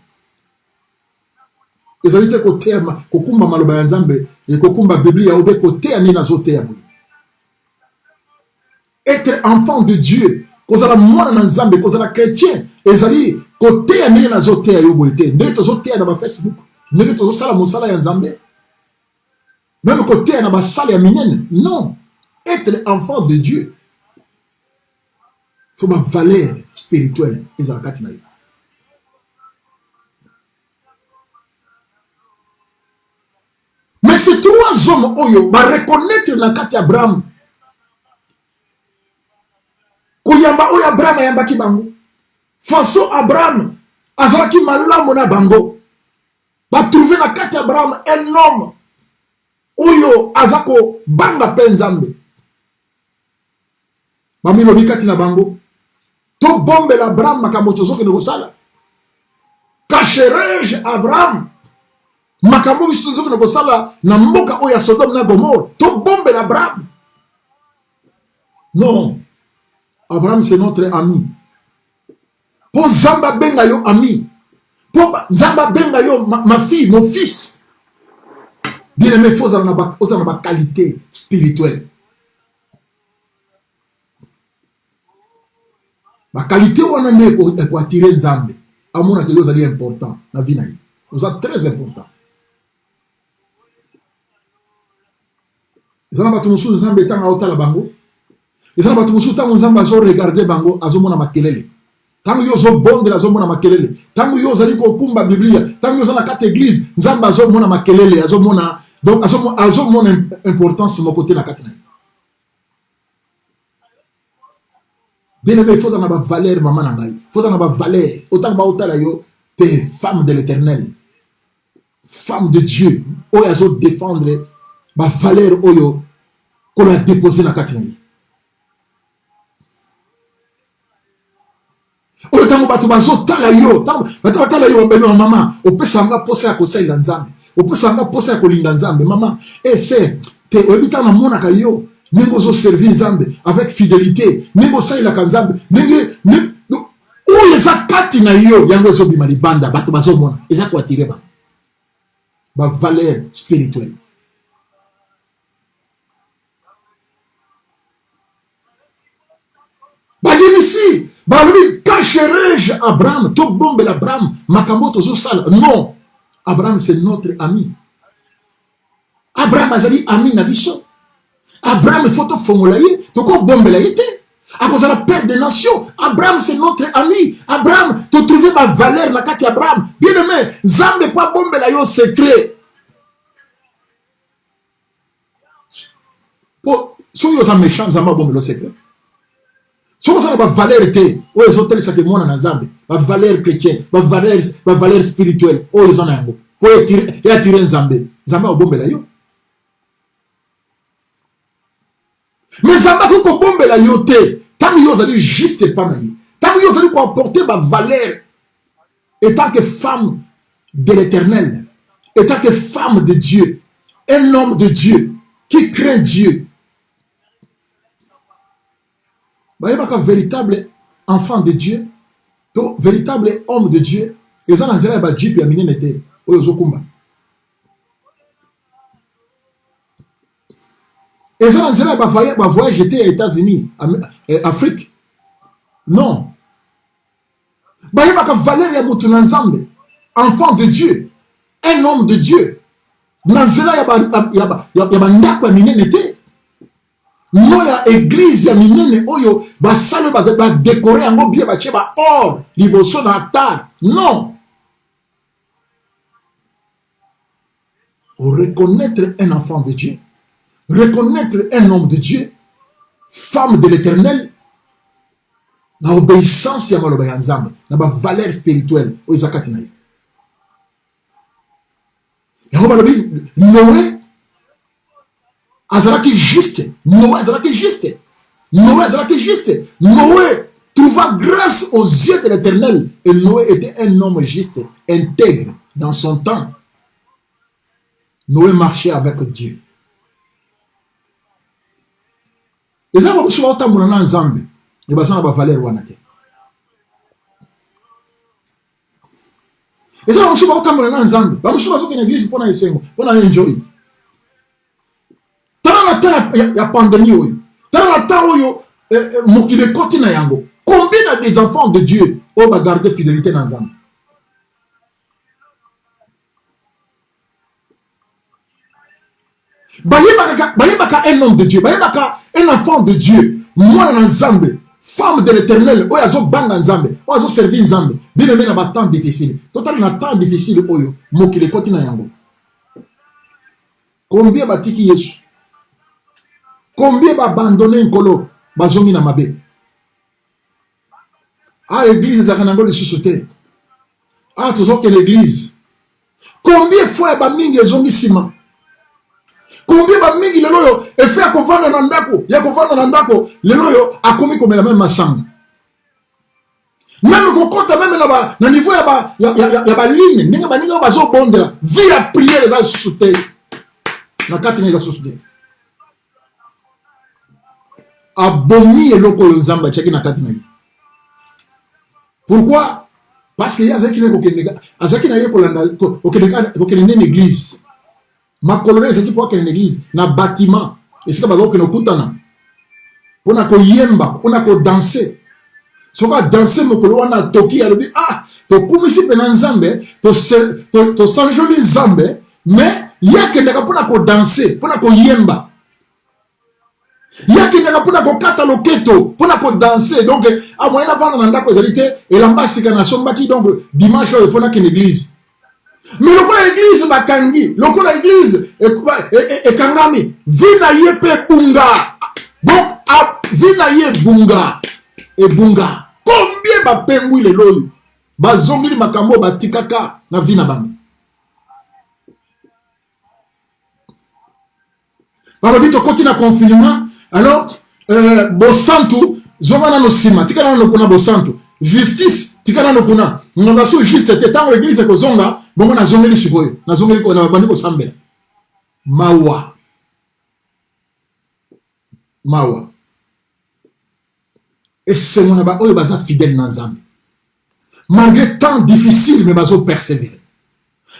Les vérités côté kokumba maloba ya Nzambe et kokumba Biblia obe côté ani na zote ya boy. Être enfant de Dieu, kozala mwana na Nzambe, kozala chrétien, ezali côté ani na zote ya yoboite. Ndeko zote na ba Facebook, ndeko sala mosala ya Nzambe. Même côté à la salle à minene. Non. Être enfant de Dieu. Il faut ma valeur spirituelle. Mais ces 3 hommes, oyo, va reconnaître na kati Abraham. Kouyamba oyo Abraham ayamba ki bango. Façon Abraham, azalaki malamu na bango. Va trouver na kati Abraham un homme. Oyo azako banga pe Nzambe. Mami lobi kati na bango. To bombe la Abraham makambo tozoke ne kosala. Cacherai-je Abraham makambo biso tozoke ne kosala na mboka oya Sodome na Gomorrhe. To bombe la Abraham. Non. Abraham c'est notre ami. Po Nzamba benga yo ami. Po Nzamba benga yo ma fille, mon fils. Bien-aimé, il faut avoir une qualité spirituelle. La qualité on a né pour attirer Nzambe. À mon avis, c'est important. La vie naïe. C'est très important. Ils ont pas tout le Nzambe tant à la bango. Ils ont pas tout le temps Nzambe à regarder bango à zomona makelele. Tant yo zo bonde la zomona makelele. Tant yo zali ko kumba Biblia. Tant yo zana quatre église. Nzambe à zomona makelele. À zomona donc à zomona importance mon côté la katina. Bien aimé, il faut en avoir valeur, maman nangai. Il faut en avoir valeur. Autant que autant yo, t'es femme de l'Éternel, femme de Dieu. Oyazo défendre ma valeur oyo qu'on a déposé dans la katinaï. Autant que bazo talayo, talayo maman. On peut s'en poser à conseil l'anzambe. On peut s'en poser à colinganzambe, maman. Et c'est te oebita na mona kayo. Nengo zo servir Nzambe avec fidélité. Nengo sa ila kanzambe. Nengo o yeza kati na yo yango zo bimali banda bato bazo mona. Eza ko attirer ba valeur spirituelle. Ba ici, ba lui cacherai-je Abraham, to bombe l'Abraham, makambo zo sala. Non. Abraham c'est notre ami. Abraham azali ami na biso. Abraham, il faut te formuler, tu peux bomber la été. À cause de la perte des nations, Abraham, c'est notre ami. Abraham, tu trouves ma valeur dans le Abraham. Bien aimé, Zambe pas bomber la yo secret. Si vous êtes méchant, Zambe bomber le secret. Si vous avez ma valeur été, ou les hôtels, ça que moi dans Zambe, ma valeur chrétienne, ma valeur spirituelle, ou les en ont. Pour attirer Zambe, Zambe bomber la yo. Mais ça va que bombe la yoté. Tant que vous allez juste pas naïe. Tant que vous allez apporter ma valeur. Et tant que femme de l'Éternel. Et tant que femme de Dieu. Un homme de Dieu. Qui craint Dieu. Il y a un véritable enfant de Dieu. Un véritable homme de Dieu. Et ça, dans un jeep, il y a été. Et ça, c'est là, voyage, j'étais aux États-Unis, Afrique. Non. Il y a Valérie Moutounanzambe, enfant de Dieu, un homme de Dieu. Nanzela, il y a ndakwa minene. Non, il y a église, il y a minene, oyo, basalo, décoré, en gros, bien, or, liboso, n'atar. Non. Reconnaître un enfant de Dieu. Reconnaître un homme de Dieu, femme de l'Éternel, dans l'obéissance à Malobayanzam, dans la valeur spirituelle, au Isakatinaï. Et on va le dire, Noé, Azaraki juste, Noé, Azaraki juste, Noé, Azaraki juste, Noé trouva grâce aux yeux de l'Éternel, et Noé était un homme juste, intègre, dans son temps. Noé marchait avec Dieu. Et ça, on va voir dans Nzambe. Et ça, on va valeur wanate. Et ça, on va voir dans Nzambe. On va voir dans l'église pour enjoy. Tant la temps, il y a pandémie. Tant la temps, il y a côté na yango. Combien des enfants de Dieu ont gardé fidélité dans Nzambe? Bayebaka un homme de Dieu, Bayebaka un enfant de Dieu, moi dans Nzambe, femme de l'Éternel, oyazo banga Nzambe, oyazo servir Nzambe, bien aimé dans un temps difficile. Total dans temps difficile oyo, mokile koti na yango. Combien batiki Yesu? Combien ba abandonné nkolo, bazongi na mabe? Ah, l'église za kanango le susauté. Ah, toujours que l'église. Combien de fois ba mingi zongi sima? Combien de mingi le loyo et fait à kovanda na ndako, ya kovanda na ndako, le loyo a commis comme la même masang. Même kokota même na niveau ya ba ligne, ninga ba ninga ba zo bondela, via prier les susauté. Na katine za susauté. Abomi et loko nzamba chaki na katine. Pourquoi? Parce qu'il y a Zaki une église. Ma colonie, c'est qui pour une église, na bâtiment. Et c'est comme ça que nous coutons. On a qu'à yemba, on a qu'à danser. soka danser mokolo wana toki alobi ah tokumisi pena nzambe to sanjoli nzambe mais yakendaka mpona kodanse mpona koyemba yakendaka mpona kokata loketo mpona kodanse donc amoyen avanda na ndako ezali te elamba sika nasombaki donc dimanche oyo efona kende église mais lokola église bakangi lokola église ekangami vi na ye mpe bunga donc vi na ye bunga ebunga combien bapengwi lelo oyo bazongeli makambo batikaka na vi na bango balobi tokoti na confinement alors bosantu zonga nano nsima tika nano kuna bosantu justice tika nano kuna naza su juste te ntango église ekozonga bongo nazongeli sikoyo nazongeli na babandi kosambela mawa esengo na baoyo baza fidèle na nzambe malgré temps difficile mais bazo persévérer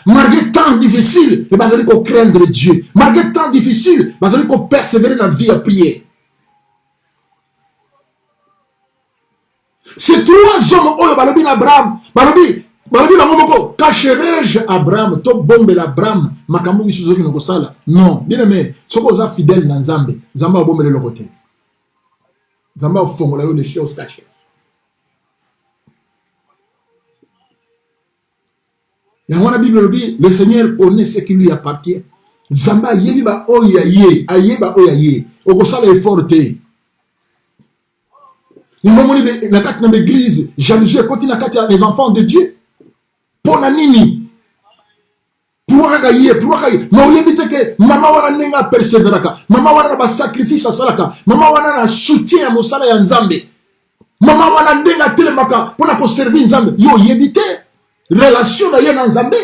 malgré temps difficile et bazali ko craindre Dieu malgré temps difficile bazali ko persévérer dans la vie à prier. Ces trois hommes oyo balobi na Abraham balobi bango moko cacherai-je Abraham to bombe la Abraham makambo biso zoki na kosala non bien aimé soko za fidèle na nzambe nzamba bombele le côté nzamba fongola yo les choses cachées. Yango na Bible dit le Seigneur connaît ce qui lui appartient. Zamba yebiba oya ye, ayeba oya ye. Okosala effort te. Yango moni na kati na l'église, jalousie continue na kati les enfants de Dieu. Pona nini? Pouraka ye. Ma oyebite ke mama wana nenga persévéraka. Mama wana ba sacrifice asalaka. Mama wana na soutien ya mosala ya Nzambe. Mama wana ndenga telemaka pona ko servir Nzambe. Yo yebite relation na ye na Nzambe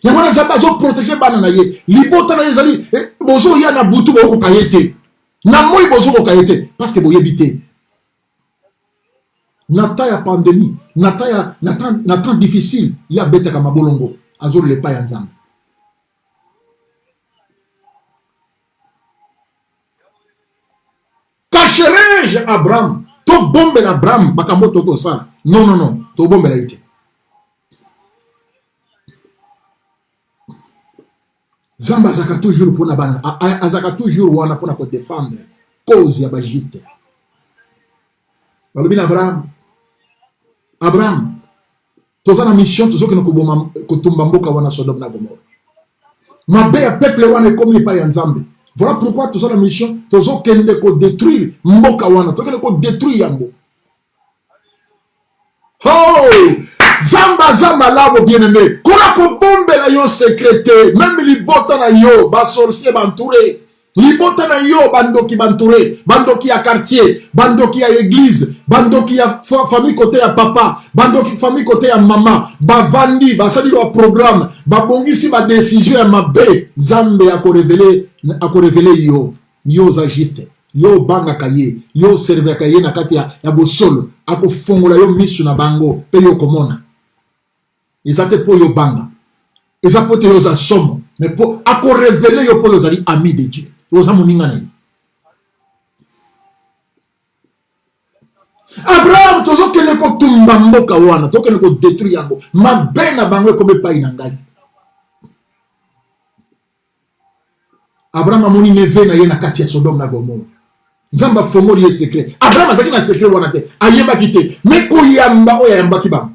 yango na Nzambe azo protéger bana na ye libota na ezali bozo ya na butu boko kayete na moi bozo ko kayete parce que boyebi te nata ya pandémie nata temps difficile ya betaka mabolongo azo le pa ya Nzambe cacherai-je Abraham to bombe na Abraham makambo to ko ça non to bombe la ite Zamba azaka toujours pour na bana azaka toujours wana pour na ko défendre cause ya ba juste balobi na Abraham toza na mission tozoki na koboma kotumba mboka wana Sodome na Gomorrhe mabe ya peuple wana ekomi epai ya Nzambe voilà pourquoi toza na mission tozokende ko détruire mboka wana tokende ko détruire yango oh Zamba labo bien-aimé. Kola ko bombe la yo secrété. Même libota na yo, ba sorcier bantouré. Libota na yo, bandoki bantouré. Bandoki ya quartier. Bandoki ya église. Bandoki ya famille côté ya papa. Bandoki famille côté ya maman. Ba vandi, ba sali ba programme. Ba bongisi ba décision ya mabe. Zambe ako révéler yo. Yo za juste. Yo banga kaye. Yo serve kaye na kati ya bosolo. Ako fongola yo misu na bango. Pe yo komona. Ezate po yo banga. Ezate po yo za somo. Mais po ako révéler yo po yo zali ami de Dieu. Yo za moninga na yo. Abraham tozo kene ko tumba mboka wana. Tozo kene ko détruire yango. Mabe na bango kobe pa inangai. Abraham amoni neve na ye na kati ya Sodome na Gomorrhe. Nzamba fongoli ye secret. Abraham azaki na secret wana te. Ayeba kite. Mais ko yamba oya yamba kibam.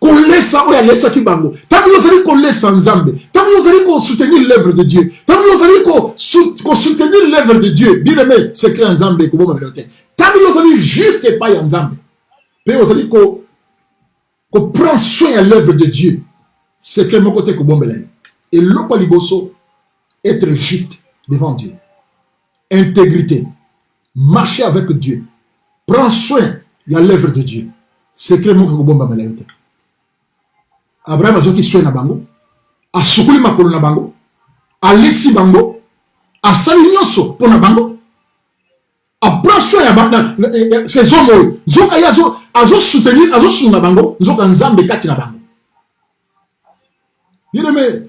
Kolesa oya lesa kibango. Tant vous allez kolesa Nzambe. Tant vous allez soutenir l'œuvre de Dieu. Tant vous allez soutenir l'œuvre de Dieu. Bien aimé, secret Nzambe ko boma melote. Tant vous allez juste pas Nzambe. Pe vous allez ko prend soin à l'œuvre de Dieu. Secret mon côté ko bomba lai. Et loko liboso être juste devant Dieu. Intégrité. Marcher avec Dieu. Prends soin de l'œuvre de Dieu. Secret mon ko bomba melote. Abraham azoki soin na bango, asukuli makolo na bango, alesi bango, asali nyonso po na bango, apra soin ya bango, ces hommes, nzoka ya azo soutenir, azo sunga bango, nzoka Nzambe kati na bango. Bien aimé,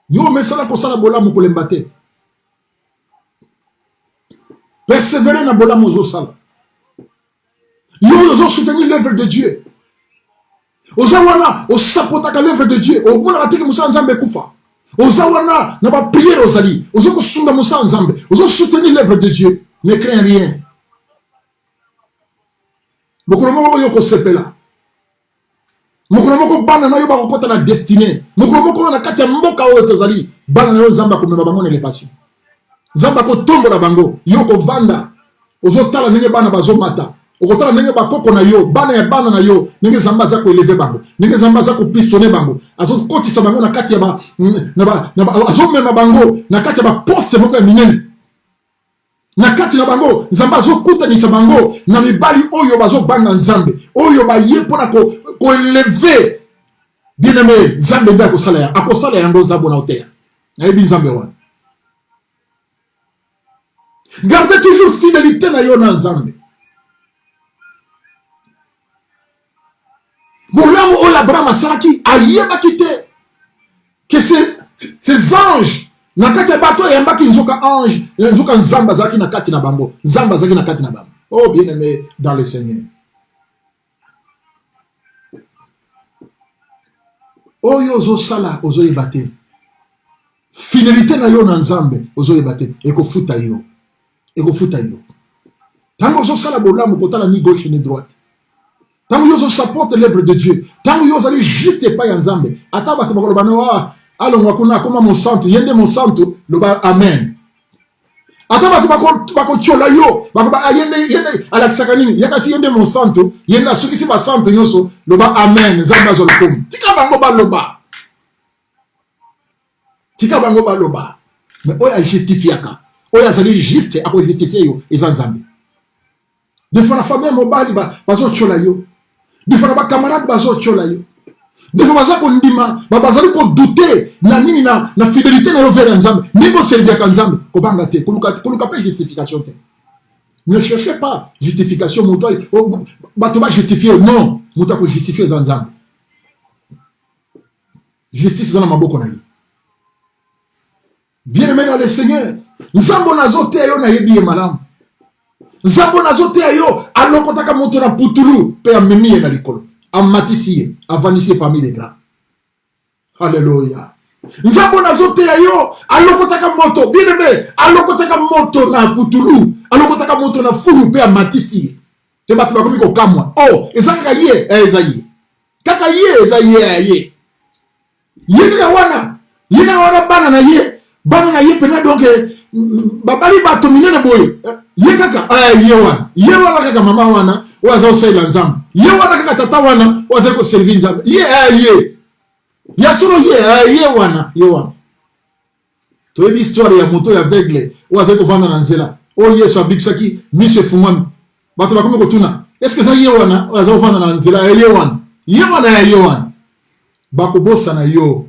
yo mesala kosala bolamu kolemba te. Persévérer na bolamu ozo sala. Ils ont soutenu l'œuvre de Dieu. Ozawana, au sapotaka l'œuvre de Dieu. Au moins, on a Moussa Nzambe Koufa. Ozawana, n'a pas prié aux alliés. Aux autres sont Moussa Nzambe. Ils ont soutenu l'œuvre de Dieu. Ne crains rien. Mokolomoko yoko sepela. Mokolomoko bana na yo bakokota na destinée. Mokolomoko na kati ya mboka oyo tozali. Bana na yo Nzamba komema bango na élévation. Nzamba ko tombola bango. Yoko vanda. Ozotala ndenge bana bazomata. Okotala ndenge bakoko na yo, bana ya bana na yo, ndenge Nzamba za ko élever bango. Ndenge Nzamba za ko pistonner bango. Azo kotisa bango na kati ya ba azo mema bango na kati ya ba poste moko ya minene. Na kati na bango Nzamba azo kutanisa bango na mibali oyo bazo banga Nzambe. Oyo ba ye pona ko élever. Bien-aimé, Nzambe nda akosala yango Nzambe na oteya. Na yebi Nzambe wana. Gardez toujours fidélité na yo na Nzambe. Bolamu oyo Abraham asalaki ayebaki te que ces anges na kati ya bato yambaki nzoka ange nzoka Nzamba azalaki na kati na bango. Nzamba azalaki na kati na bango. Oh bien-aimé dans le Seigneur. Oyo ozosala ozoyeba te. Fidélité na yo na Nzambe ozoyeba te. Ekofuta yo. Ekofuta yo. Tango ozosala bolamu kotala ni gauche ni droite. Tant que vous supportez l'œuvre de Dieu, tant que vous allez juste pas en Zambé, attends, tu vas dire, allons, on a comme mon santo, yende mon santo, le bas, amen. Attends, tu vas dire, chola yo, yende, alaxakanini, yakasi yende mon santo, yende, ceux qui se passent santo, yoso, le bas, amen, Zamba zolokum. Tika bango ba loba. Tika bango ba loba. Mais oya justifiaka. Oya zali juste, après justifier yo, et Zambé. Des fois, la famille mobile, bazo chola yo. Des fois, les camarades bazo chola yo. Des fois, bazo kondima, bazali ko douter na nini na fidélité na yo vers Nzambe. Ni ko servir ka Nzambe, ko banga te, ko luka pas justification te. Ne cherchez pas justification mon toi, bato ba justifier non, muta ko justifier za Nzambe. Justice za na maboko na yo. Bien-aimé dans le Seigneur, Nzambo nazo te yo na yebi ye malamu. Nzambo nazote ayo alokotaka moto na putulu pe amemi na likolo amatisi avanisi parmi les grands. Alléluia. Nzambo nazote ayo alokotaka moto bien-aimé alokotaka moto na putulu alokotaka moto na fulu pe amatisi te batu bakomi ko kamwa oh ezanga ye ezaye kaka ye ezaye ye yeka wana bana na ye pena donc babali bato minene boyo ye kaka ye wana kaka mama wana waza osela Nzambe ye wana kaka tata wana waza ko servir Nzambe ye ya solo ye wana to yebi histoire ya moto ya aveugle waza ko vanda na nzela o Yesu abikisaki miso efungwami bato bakomi kotuna est-ce que ça ye wana waza ko vanda na nzela ye wana bakobosa na yo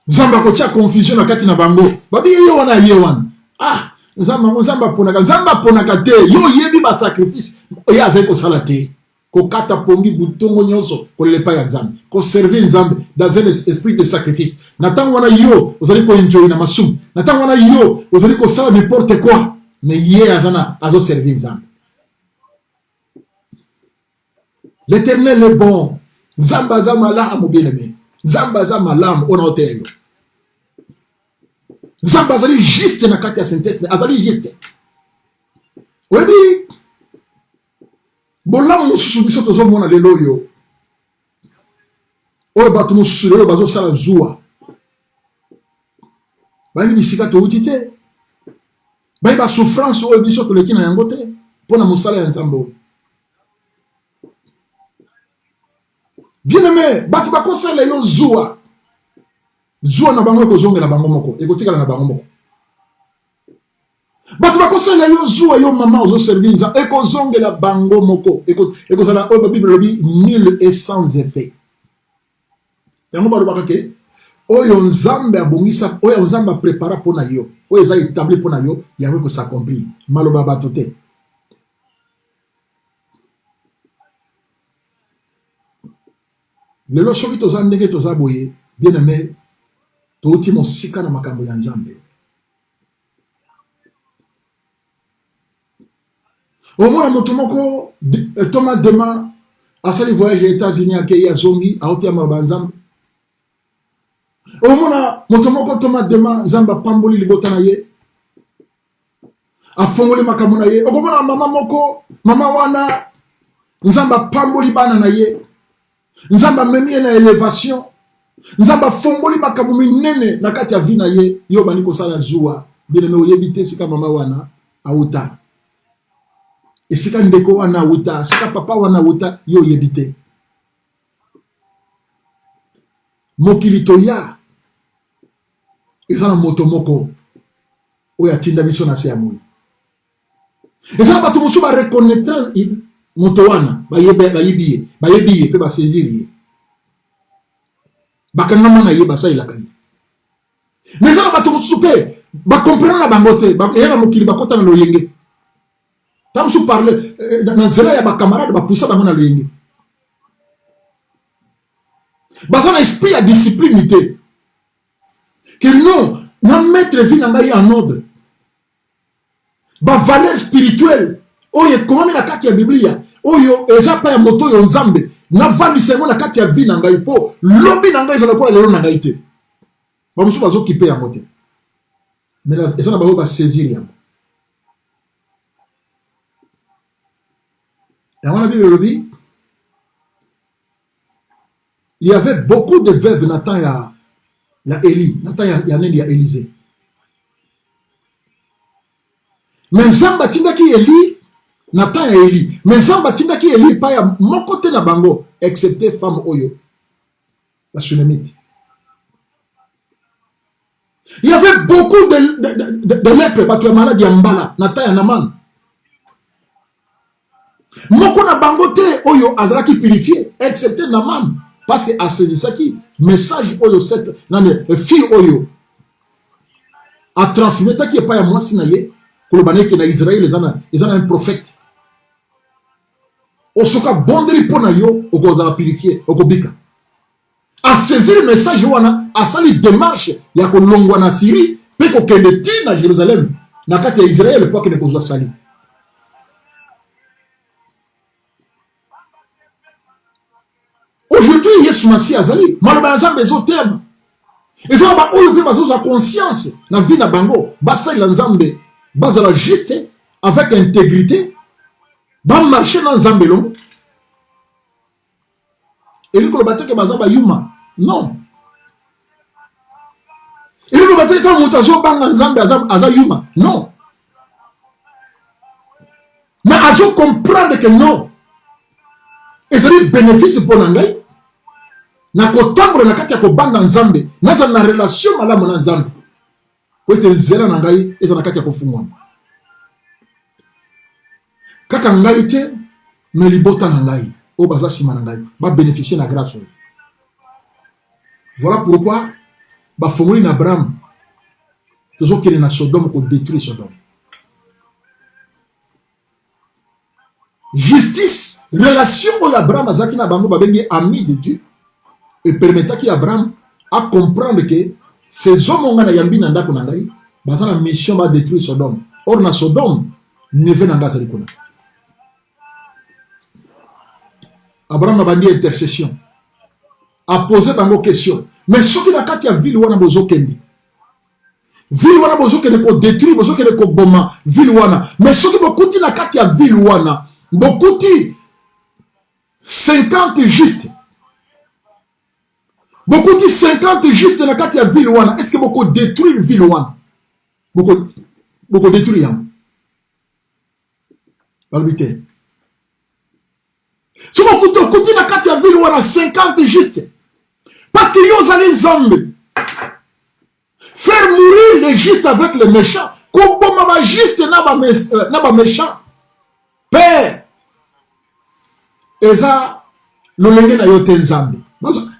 Nzamba kocha confusion na kati na bango. Babi ye wana. Ah, Nzamba ponaka te. Yo yebi ba sacrifice. Oya azeko sala te. Ko kata pongi butongo nyonso ko lepa ya Nzambe. Ko servir Nzambe dans un esprit de sacrifice. Natang wana yo, ozali ko enjoy na masum. Natang wana yo, ozali ko sala n'importe quoi. Mais ye azana azo servir Nzambe. L'Éternel est bon. Nzamba za malamu bien-aimé. Nzamba za malamu ona oteyo. Nzamba azali juste na kati ya sentence azali juste. Webi bolamu mususu biso tozomona lelo yo. Oyo bato mususu lelo bazosala zuwa. Bayi bisika touti te. Bayi ba souffrance oyo biso toleki na yango te mpona mosala ya Nzambe oyo. Bien-aimé, bato bakosala yo zuwa. Zuwa na bango ekozongela bango moko, ekotikala na bango moko. Bato bakosala yo zuwa yo mama ozo servir Nzambe, ekozongela bango moko, ekozala oyo Bible lobi nul et sans effet. Yango balobaka ke oyo Nzambe abongisa, oyo Nzambe prépara pona yo, oyo eza établi pona yo, yango ko s'accomplir. Maloba bato te. Lelo soki toza ndenge toza boye, bien-aimé, touti mosika na makambo ya Nzambe. Au moins, motomoko, Thomas demain, à ce voyage aux États-Unis, à Kenya, Zongi, à Otiama Banzam. Au moins, motomoko, Thomas demain, Zamba Pamboli, Libotanaye. A Fongoli Makamunaye. Au moins, maman moko, maman wana, Zamba Pamboli Bananaye. Nzamba memi na élévation. Nzamba Fongoli Makamumi nene, nakati ya vina ye, yo baniko sala zua. Bien aimé, oyebite, sika mama wana, a Ota. Et sika ndeko wana Ota, sika papa wana Ota, yo yebite. Mokilito ya, ezana motomoko, oya tinda miso na se amui. Ezana batu musu ba reconnaître moto wana, ba yebiye, pe ba saisir. Bakangama na ye ba sa ilaka ye. Mais ezana batu musu pe, ba comprendre na bangote, ba yana mokili bakota na loyenge. Tam su parler na zela ya ba camarade ba poussa bango na loyenge. Bazana esprit à discipline que non, na mettre vie nanga en ordre. Ba valeur spirituelle. Oye comment na kati ya Biblia. Oyo eza pa ya moto yo nzambe. Na vandi sengo na kati ya vie nanga ipo. Lobi nanga ezala kwa lelo nanga ite. Ba musu bazo kipe ya mote. Mais là ezana ba ba saisir yango. Et on a vu le lobby. Il y avait beaucoup de veuves Nathan ya Élie, Nathan ya Élisée. Mais Nzamba tindaki Élie, Nathan ya Élie. Mais Nzamba tindaki Élie pa ya mon côté na bango, excepté femme Oyo, la Shunammite. Il y avait beaucoup de lèpres, parce que malade ya Mbala, Nathan ya Naman. Moko na bango te Oyo azalaki purifié, excepté Naman. Parce que Asedisaki, message Oyo cette, fille Oyo, a transmis qui est pas à moi sinaye, que le bané qui na Israël, ils ont un prophète. Osoka bondeli pona yo, au goza purifié, au gobika. A saisir le message wana, a sali démarche, ya ko longwa na Syrie, pe ko kende ti na Jérusalem, na kati ya Israël, po ke ne kozwa sali. Aujourd'hui, Yesu Masi azali, maloba nzambe ezo terme. Et ça va oyo pe bazo conscience na vie na bango, basa la nzambe, bazala juste avec intégrité, ba marcher dans nzambe longo. Et lui ko bateke bazaba yuma. Non. Et lui ko bateke ka mutazo banga nzambe aza yuma. Non. Mais azo comprendre que non. Et ça lui bénéfice pour nangai. Na kotambre na kati ya kobanga nzambe naza na relation malamu na nzambe ko ete nzela na ngai eza na kati ya kofungwa kaka ngai te me libota na ngai o baza sima na ngai ba bénéficier na grâce. Voilà pourquoi ba fongoli na Abraham tozo kele na Sodome ko détruire Sodome. Justice relation o Abraham azaki na bango ba bengi ami de Dieu. Et permettant qu'Abraham a comprendre que ces hommes ont yambi nanda kunangai, basa la mission va détruire Sodome. Or na Sodome ne veut nanda salikuna. Abraham a bandi intercession, a posé bango question. Mais ce qui n'a qu'à dire ville wana bozo kendi, ville wana bozo kendi ko détruire, bozo kendi ko boma ville wana. Mais ce qui beaucoup n'a qu'à dire ville wana, beaucoup 50 justes. Beaucoup disent 50 juste dans la ville ville wana. Est-ce que beaucoup détruire ville wana? Beaucoup détruire. Albité. Si beaucoup de la carte ville wana 50 juste. Parce que yo allez zombe. Faire mourir les justes avec les méchants. Comme ma juste n'a pas méchant. Père. Et ça, le lengue na yo tenzambe.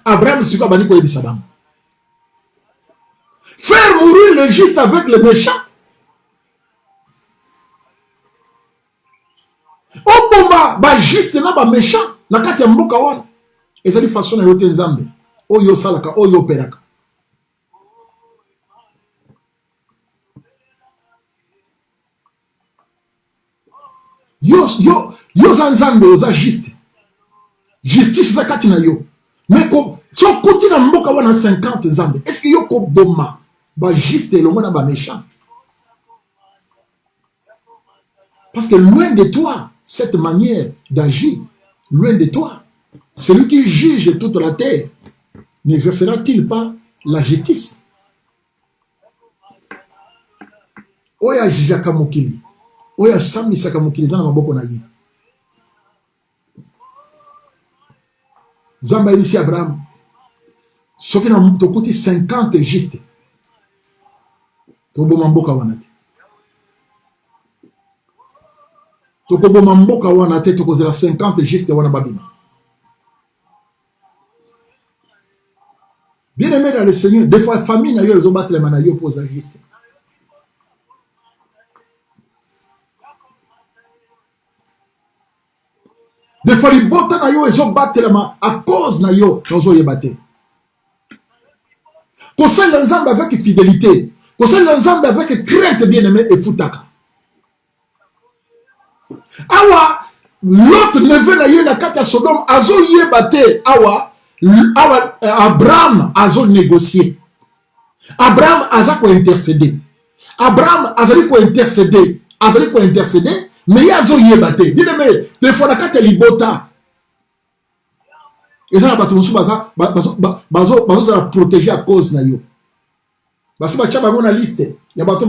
Abraham c'est quoi bani ko yebisa bango. Faire mourir le juste avec le méchant. Oboma ba juste na ba méchant na kati ya mboka wana. Ezali façon na yote nzambe. Oyo salaka oyo peraka. yo za nzambe oza juste. Justice za kati na yo. Mais si on continue à mboka wana 50 nzambe, est-ce que yo ko boma ba juste elongo na ba méchant? Parce que loin de toi cette manière d'agir, loin de toi, celui qui juge toute la terre n'exercera-t-il pas la justice? Oya jijaka mokili, oya sambisaka mokili za na maboko na ye. Zamba ici Abraham, ce qui n'a pas 50 juste. Tobo mamboka wanate. Tobo mamboka wanate to kozela 50 juste wana babina. Bien aimé dans le Seigneur, des fois famille na yo les battre les manayo pour ça juste. Des fois les bottes na yo ils ont battre les mains à cause na yo ils ont yebate. Conseil l'ensemble avec fidélité. Conseil l'ensemble avec crainte bien-aimé et futaka. Awa, l'autre neveu na ye na kata Sodome, azo yebate, awa, Abraham azo négocier. Abraham aza ko intercéder. Abraham azali ko intercéder. Azali ko intercéder, mais ya azo yebate. Bien-aimé, des fois na kata libota. Et ça na bato musu bazo za protéger à cause na yo. Basi bacha bango na liste ya bato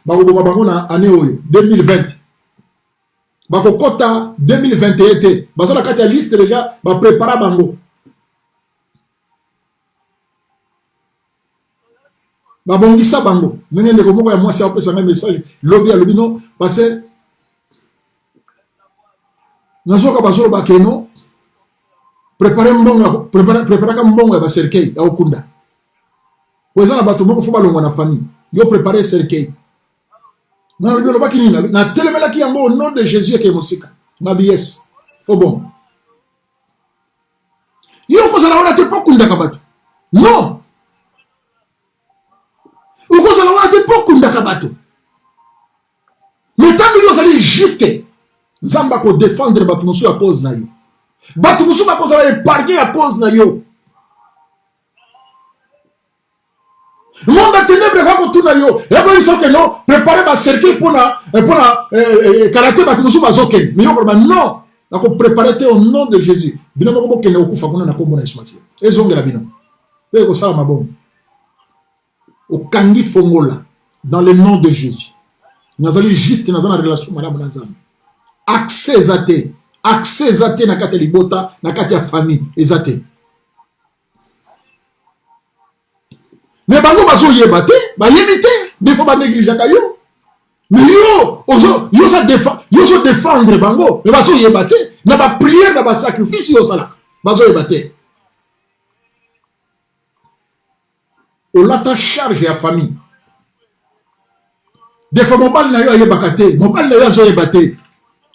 bakoboma bango na année oyo 2020 bakokota 2021 te baza na kati ya liste deja baprépara bango babongisa bango ndenge ndeko moko ya mwasi apesanga message lobi alobi no parce nazoka bazolo bakeno préparer mbongo ya baserkei ya okunda. Poza na bato moko fo balongwa na famille. Yo préparer cercueil. Na lo bakini na telemela ki yango au nom de Jésus ke mosika. Na bies. Fo bon. Yo ko sala wana te pokunda ka bato. Non. Ko sala wana te pokunda ka bato. Mais tant que yo sali juste Zamba ko défendre bato musu à cause na yo. Bato musu ba ko sala épargner à cause na yo. Monde à ténèbres va retourner yo. Et après ils sont que non, préparer ma cercueil pour la karaté ba tumusu bazoken. Mais yo non, na ko préparer au nom de Jésus. Bino moko kene okufa kuna na kombo na Yesu Masiya. Ezongela bino. Pe ko sala mabom. Au kangi fongola dans le nom de Jésus. Nazali juste dans une relation madame Nazam. Accès zate na kati libota na kati ya famille ezate. Mais bango bazo yebate, ba yebite, des fois ba négligeaka yo. Mais yo ça défendre bango, mais bazo yebate, na ba prière na ba sacrifice yo sala. Bazo yebate. O lata charge ya famille. Des fois mobile na yo yebakate, mobile na yo zo yebate.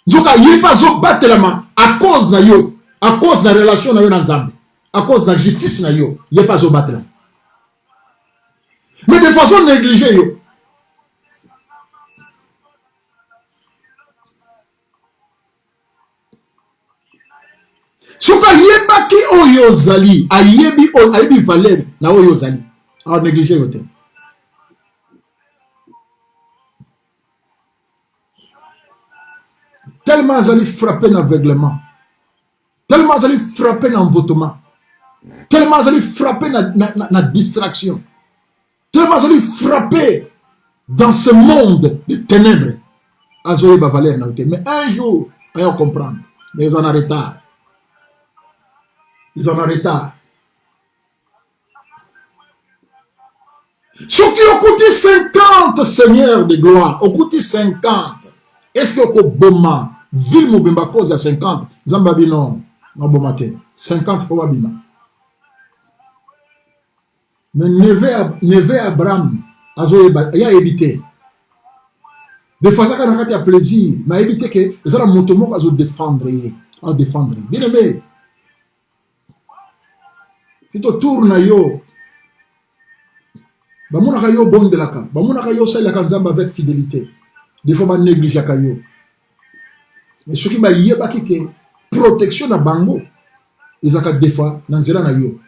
Zoka yeba zo batelama à cause na yo, à cause de la relation na yo na Nzambe, à cause de la justice na yo, yeba zo batelama. Mais de façon négligée yo. Soka yebaki oyo zali, ayebi valeur na oyo zali. A négligé yo te. Tellement zali frapper l'aveuglement. Tellement zali frapper l'envoûtement. Tellement zali frapper na distraction. Tellement zali frapper dans ce monde de ténèbres. Azoye ba valeur na te. Mais un jour, on va comprendre. Mais ils en ont retard. Ils en ont retard. Ce qui ont coûté 50 seigneurs de gloire, ont coûté 50. Est-ce que au Boma, ville Mobimba cause à 50, Zambabi non, non bomate, 50 fois bima. Mais neve Abraham, il a évité. De façon qu'il y a plaisir, mais évité que les gens motomo à défendre, à défendre. Bien aimé, il te tourne yo. Bamuna yo bon de la ca, bamuna yo ça la kanzamba avec fidélité. Des fois, on néglige à Kayo. Mais ce qui m'a dit, c'est que protection na bango, ils ont des fois, dans na yo.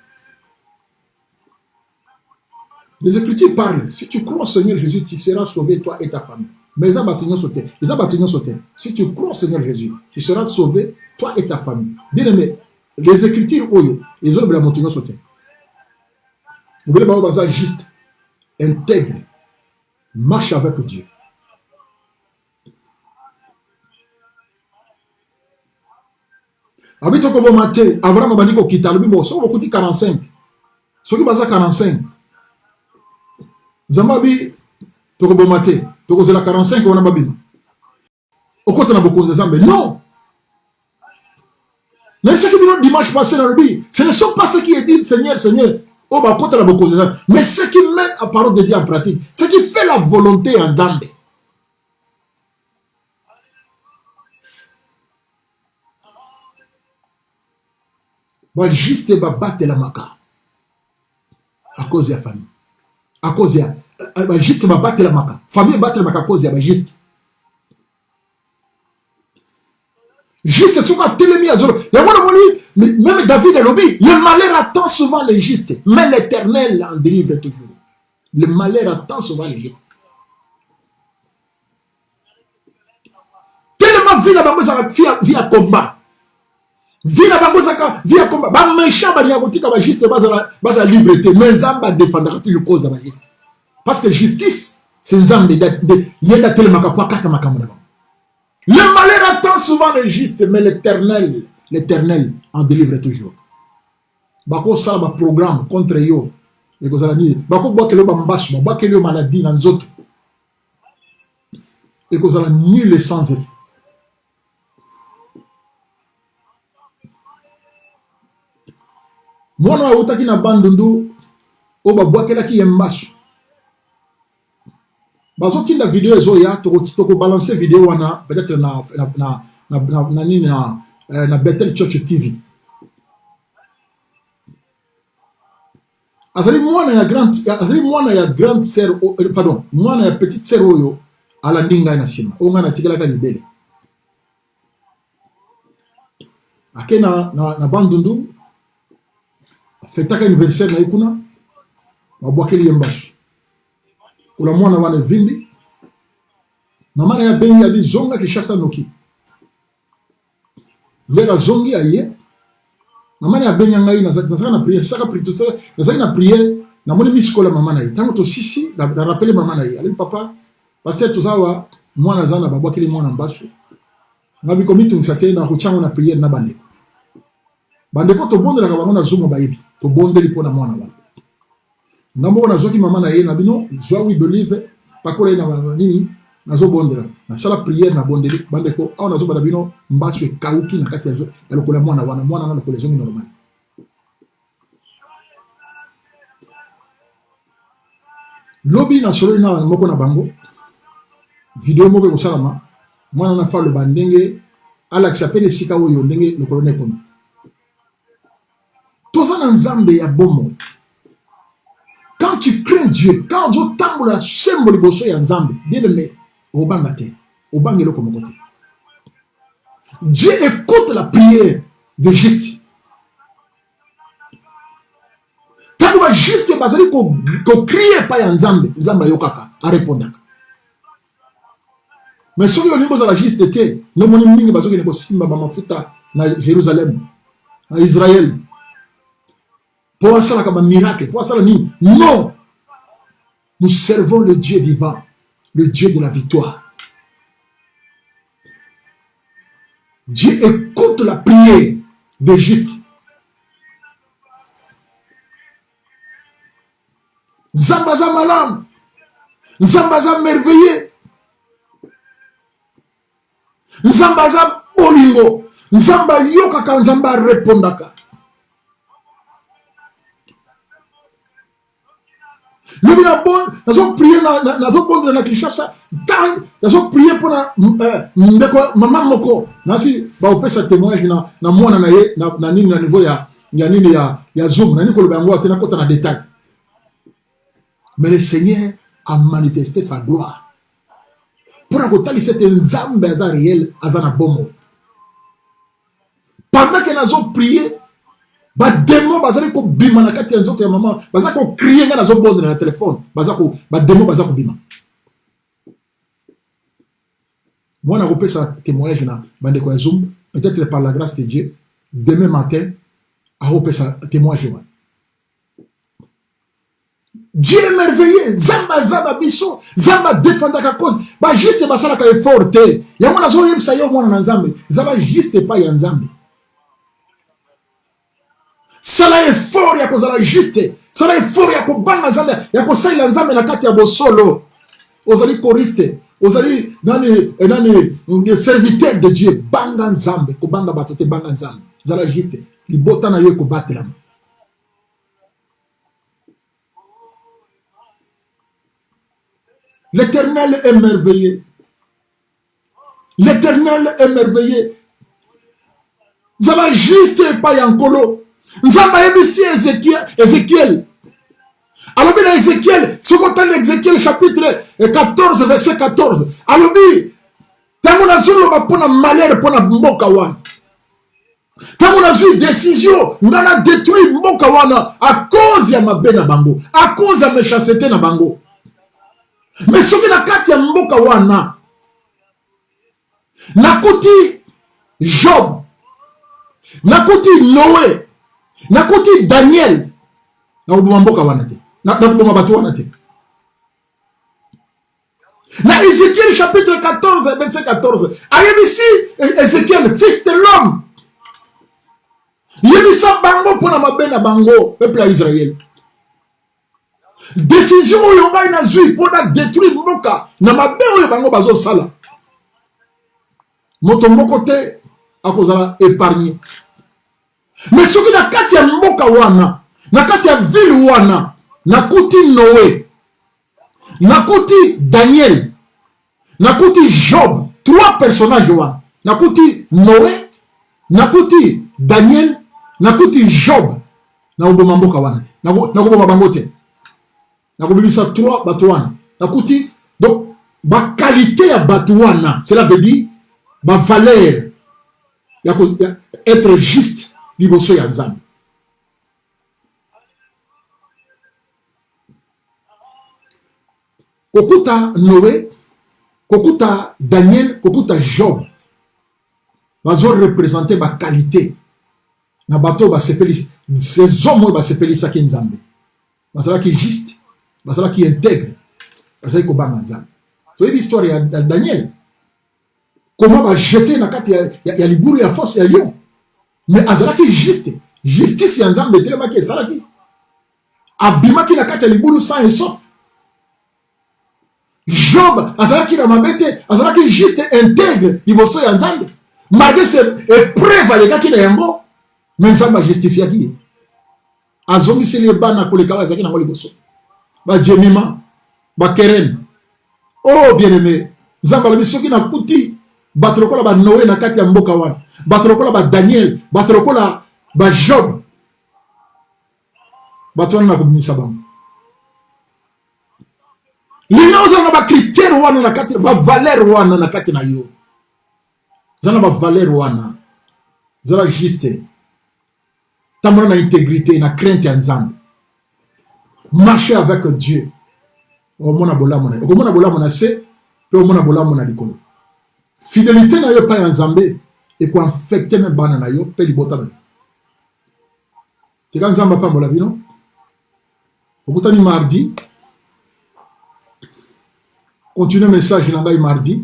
Les Écritures parlent. Si tu crois au Seigneur Jésus, tu seras sauvé, toi et ta famille. Mais les abattements sautés. Si tu crois au Seigneur Jésus, tu seras sauvé, toi et ta famille. Bien aimé, les Écritures, ils ont la montagne sauté. Vous voulez pas juste, intègre, marche avec Dieu. Habito ko bomate, Abraham bandi ko kita lobi bo so ko kuti 45. So ki baza 45. Zambabi to ko bomate, to ko zela 45 wana babima. Okota na boko nzambe. Non. Même ce qui dit dimanche passé dans le Bible, ce ne sont pas ceux qui disent Seigneur, Seigneur, oh bah côté la boko nzambe, mais ceux qui mettent la parole de Dieu en pratique, ceux qui fait la volonté en Nzambe. Bah juste ba battre la maka à cause de la famille, à cause de bah juste ba battre la maka famille battre la maka à cause de bah juste ce qu'on a télémis à zéro. Même David et Lobi, le malheur attend souvent les justes, mais l'Éternel en délivre toujours. Le malheur attend souvent les justes. Tellement vie là-bas via combat. Vie là-bas via combat. Bah méchant bah diabotique bah juste bah liberté, mais Nzamba défendra plus le cause de la justice. Parce que justice c'est Nzamba de yenda tellement kapwa kata makamona. Le malheur attend souvent les justes, mais l'Éternel en délivre toujours. Bako sala ba programme contre yo. Et que ça dit, bako boakelo ba mbasu, boakelo maladie dans les autres. Et que ça nul sans effet. Mwana otaki na bandundu o ba boakela ki mbasu. Bazo tinda vidéo ezoya toko balancer vidéo wana peut-être na Bethel Church TV. Azali mwana ya grande sœur pardon, mwana ya petite sœur oyo ala ndinga na sima. O ngana tikela ka libele. Akena na bandundu fetaka anniversaire na ikuna babwakeli yembasu. Ula mwana wane vimbi na mana ya bengi ali zonga kishasa noki lela zongi aye na mana ya bengi ngai na na prière saka prière na prière na moni miskola mama na ye tango to sisi na rappeler mama na ye ali papa pasteur tuzawa mwana zana babwakeli mwana mbasu ngabi komitu nsate na kuchango na prière na bandeko to bondela ka bangona zumo bayibi to bondeli pona mwana wana ngambo na zoki mama na ye na bino zwa we believe pakola ina nini nazo bondela na sala prière na bondeli bandeko aw nazo bada bino mbasu kauki na kati ya lokola mwana wana mwana na lokola zongi normal lobi na solo na moko na bango video moko ko salama mwana na falo bandenge ala kisapele sika oyo ndenge lokolo ne komi toza na Nzambe ya bomo. Quand tu crains Dieu, quand tu tambour la symbole bosso ya Nzambe, bien aimé, au bangate, au bangelo comme côté. Dieu écoute la prière de juste. Quand tu vas juste basali ko crier pas ya Nzambe, Nzambe yokaka a répondre. Mais ceux qui ont niveau de la justice, no moni mingi bazoki ne ko simba ba mafuta na Jérusalem, na Israël. Pour ça, comme un miracle, pour ça, non. Nous servons le Dieu vivant, le Dieu de la victoire. Dieu écoute la prière des justes. Zambaza malam, Zambaza merveilleux, Zambaza bolingo, Zamba yokaka, Zamba répondaka. Le bien bon, nous avons prié dans la Kinshasa, nous avons prié pour maman moko. Nasi ba opesa témoignage na mwana na ye na nini na niveau ya nini ya Zoom na niko le bango atena kota na détail. Mais le Seigneur a manifesté sa gloire. Pour que tali cette Nzambe aza réel azana bomo. pendant que nazo prier, ba démon bazali ko bima na kati ya nzoto ya maman, baza ko crier nga nazo bonde na téléphone, baza ko ba démon baza ko bima. Moi na repère ça témoignage na bande ko Zoom, peut-être par la grâce de Dieu, demain matin a repère ça témoignage. Dieu est merveilleux. Zamba biso. Zamba défendre la cause. Ba juste basala ka effort te. Ya mwana zo yem sayo mwana na Nzambe. Zaba juste pas ya Nzambe. Sala effort ya kozala juste. Sala effort ya kobanga Nzambe. Ya kosala Nzambe na kati ya bosolo. Ozali choriste. Ozali nani serviteur de Dieu. Banga Nzambe. Kobanga batote banga Nzambe. Zala juste. Libota na yo ko batela. L'Éternel est merveilleux. L'Éternel est merveilleux. Zaba juste pas yankolo. Zaba ebisi Ézéchiel. Alors bien Ézéchiel, ce qu'on entend Ézéchiel chapitre 14 verset 14. Alors bien, tant na zolo ba pona malheur pona mboka wana. Tant na zui décision, ngana détruire mboka wana à cause ya mabena bango, à cause ya méchanceté na bango. Mais ce qui na kati ya mboka wana nakuti Job, nakuti Noé, nakuti Daniel, na ubuma mboka wana te, na ubuma batu wana te. Na Ézéchiel chapitre 14 verset 14, ayebisi Ézéchiel fils de l'homme, yebisa bango pona mabena bango peuple ya Israël. Décision oyo ngai nazwi mpona détruire mboka na mabe oyo bango bazosala, moto moko te akozala épargné. Mais soki na kati ya mboka wana, na kati ya ville wana, nakuti Noé, nakuti Daniel, nakuti Job, 3 personnages wana, nakuti Noé, nakuti Daniel, nakuti Job, na uboma mboka wana te, na uboma bango te. Nakobimisa 3 batouana. Nakuti, donc, ba qualité ya batouana, cela veut dire, ba valeur, être juste, liboso ya Nzambe. Kokuta Noé, kokuta Daniel, kokuta Job, bazo représenter ba qualité, na bateau ba sepeli, ces hommes ba sepeli sa ki Nzambe. Basala ki juste, basala qui intègre, basala qui kobanga Nzambe. So l'histoire de Daniel, comment va jeter na kati ya liburu ya force ya lion, mais azala qui juste, justice ya Nzambe telema ki ezala ki abima ki na kati ya liburu sans et sauf. Job azala ki na mabete, azala qui juste intègre liboso ya Nzambe, malgré ces épreuves aleka ki na yango, mais Nzambe justifia ki azongi se leba na koleka azaki na ngoli boso. Ba Jemima, ba Keren. Oh bien-aimé, Nzambe alobi soki na kuti batrokola ba Noé na kati ya mboka wana, batrokola ba Daniel, batrokola ba Job, batwana na kubimisa bango. Linga oza na ba critère wana na kati, ba valeur wana na kati na yo. Zana ba valeur wana, zala juste. Tamona na intégrité, na crainte ya Nzambe. Marcher avec Dieu. Omona bola mona. Omona bola mona se, pe omona bola mona likolo. Fidélité na yo pa ya Nzambe et ko infecter même bana na yo pe libota na. C'est quand Nzambe pa mbola bino. Okutani mardi. Continue message na ngai mardi.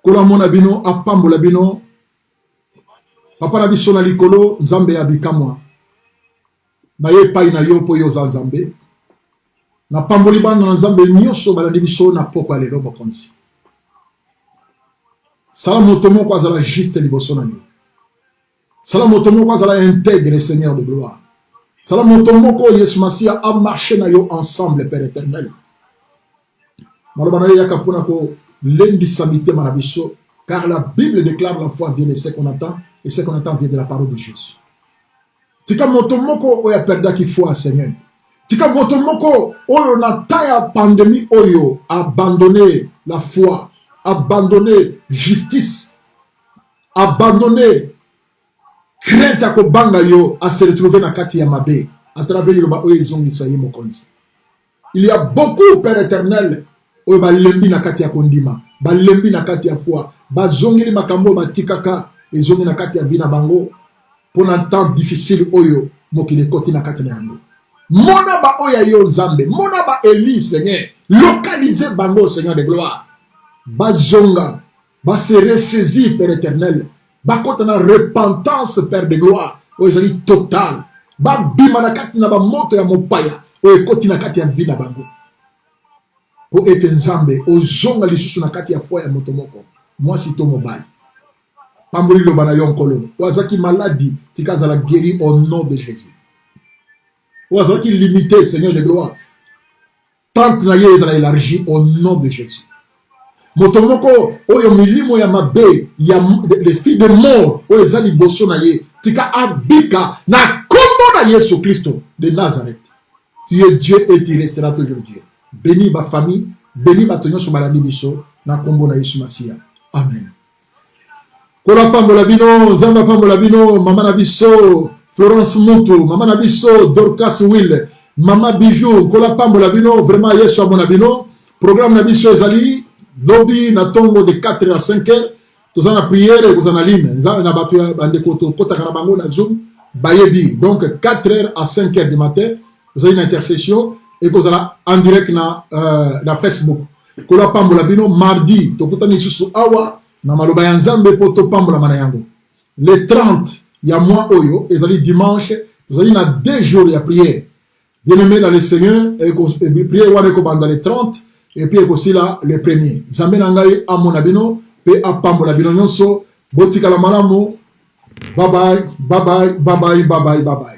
Kola mona bino apambola bino. Papa na biso na likolo Nzambe ya bikamwa. Na ye pai na yo po yo za Nzambe. Na pamboli bana na Nzambe nyonso balandi biso na poko ya lelo bokonzi. Sala moto moko azala juste liboso na yo. Sala moto moko azala intègre Seigneur de gloire. Sala moto moko Yesu Masia a marché na yo ensemble Père éternel. Maloba na yo yaka pona ko lendi samite na biso, car la Bible déclare la foi vient de ce qu'on attend et ce qu'on attend vient de la parole de Jésus. Tika moto moko oya perda ki foi Seigneur. Tika moto moko oyo na taya pandémie oyo abandonner la foi, abandonner justice, abandonner crainte à kobanga yo à se retrouver na kati ya mabe à travers le ba oyo ezongisa ye mokonzi. Il y a beaucoup, Père éternel, oyo balembi na kati ya kondima, balembi na kati ya foi, bazongeli makambo batikaka ezongi na kati ya vie na bango pour un temps difficile oyo mokili koti na kati na yango. Mona ba oya yo Nzambe, mona ba Eli Seigneur, localisez bango Seigneur de gloire. Bazonga, ba se ressaisir Père éternel, ba kota na repentance Père de gloire, oyo ezali total. Ba bima na kati na ba moto ya mopaya, oyo koti na kati ya vie na bango. Po ete Nzambe, ozonga lisusu na kati ya foi ya moto moko, mwasi to mobali. Pamboli lo bana yonkolo, wazaki maladie, tika zala guéri au nom de Jésus. Wazaki limité, Seigneur de gloire. Tante na ye ezala élargi au nom de Jésus. Motomoko, oyo milimo ya mabe, ya l'esprit de mort, oyo ezali boso na ye, tika abika, na kombo na Yesu Christo de Nazareth. Tu es Dieu et tu resteras toujours Dieu. Bénis ma famille, bénis ma tonyo sur maladi biso, na kombo na Yesu Masia. Amen. Kola pambola bino, Zamba pambola bino, Mama Nabiso, Florence Moutou, Mama Nabiso, Dorcas Will, Mama Bijou, Kola pambola bino, vraiment Yesu amona bino. Programme Nabiso ezali, lobby na tongo de 4h à 5h. Tous en a prière et vous en allez. Nzana na batu ya bandekoto, kota kanabango na Zoom, bayebi. Donc 4h à 5h du matin, vous avez une intercession et vous allez en direct na Facebook. Kola pambola bino, mardi, tokota nisusu awa, na maloba ya Nzambe poto pambola mana yango. Le 30, il y a moi oyo, ezali dimanche, vous allez na 2 jours ya prière. Bien-aimé dans le Seigneur, et prière wane ko banda le 30, et puis aussi là, le premier. Nzambe nangai amona bino, pe apambola bino nyonso, botika la malamu, bye bye, bye bye, bye bye, bye bye, bye bye.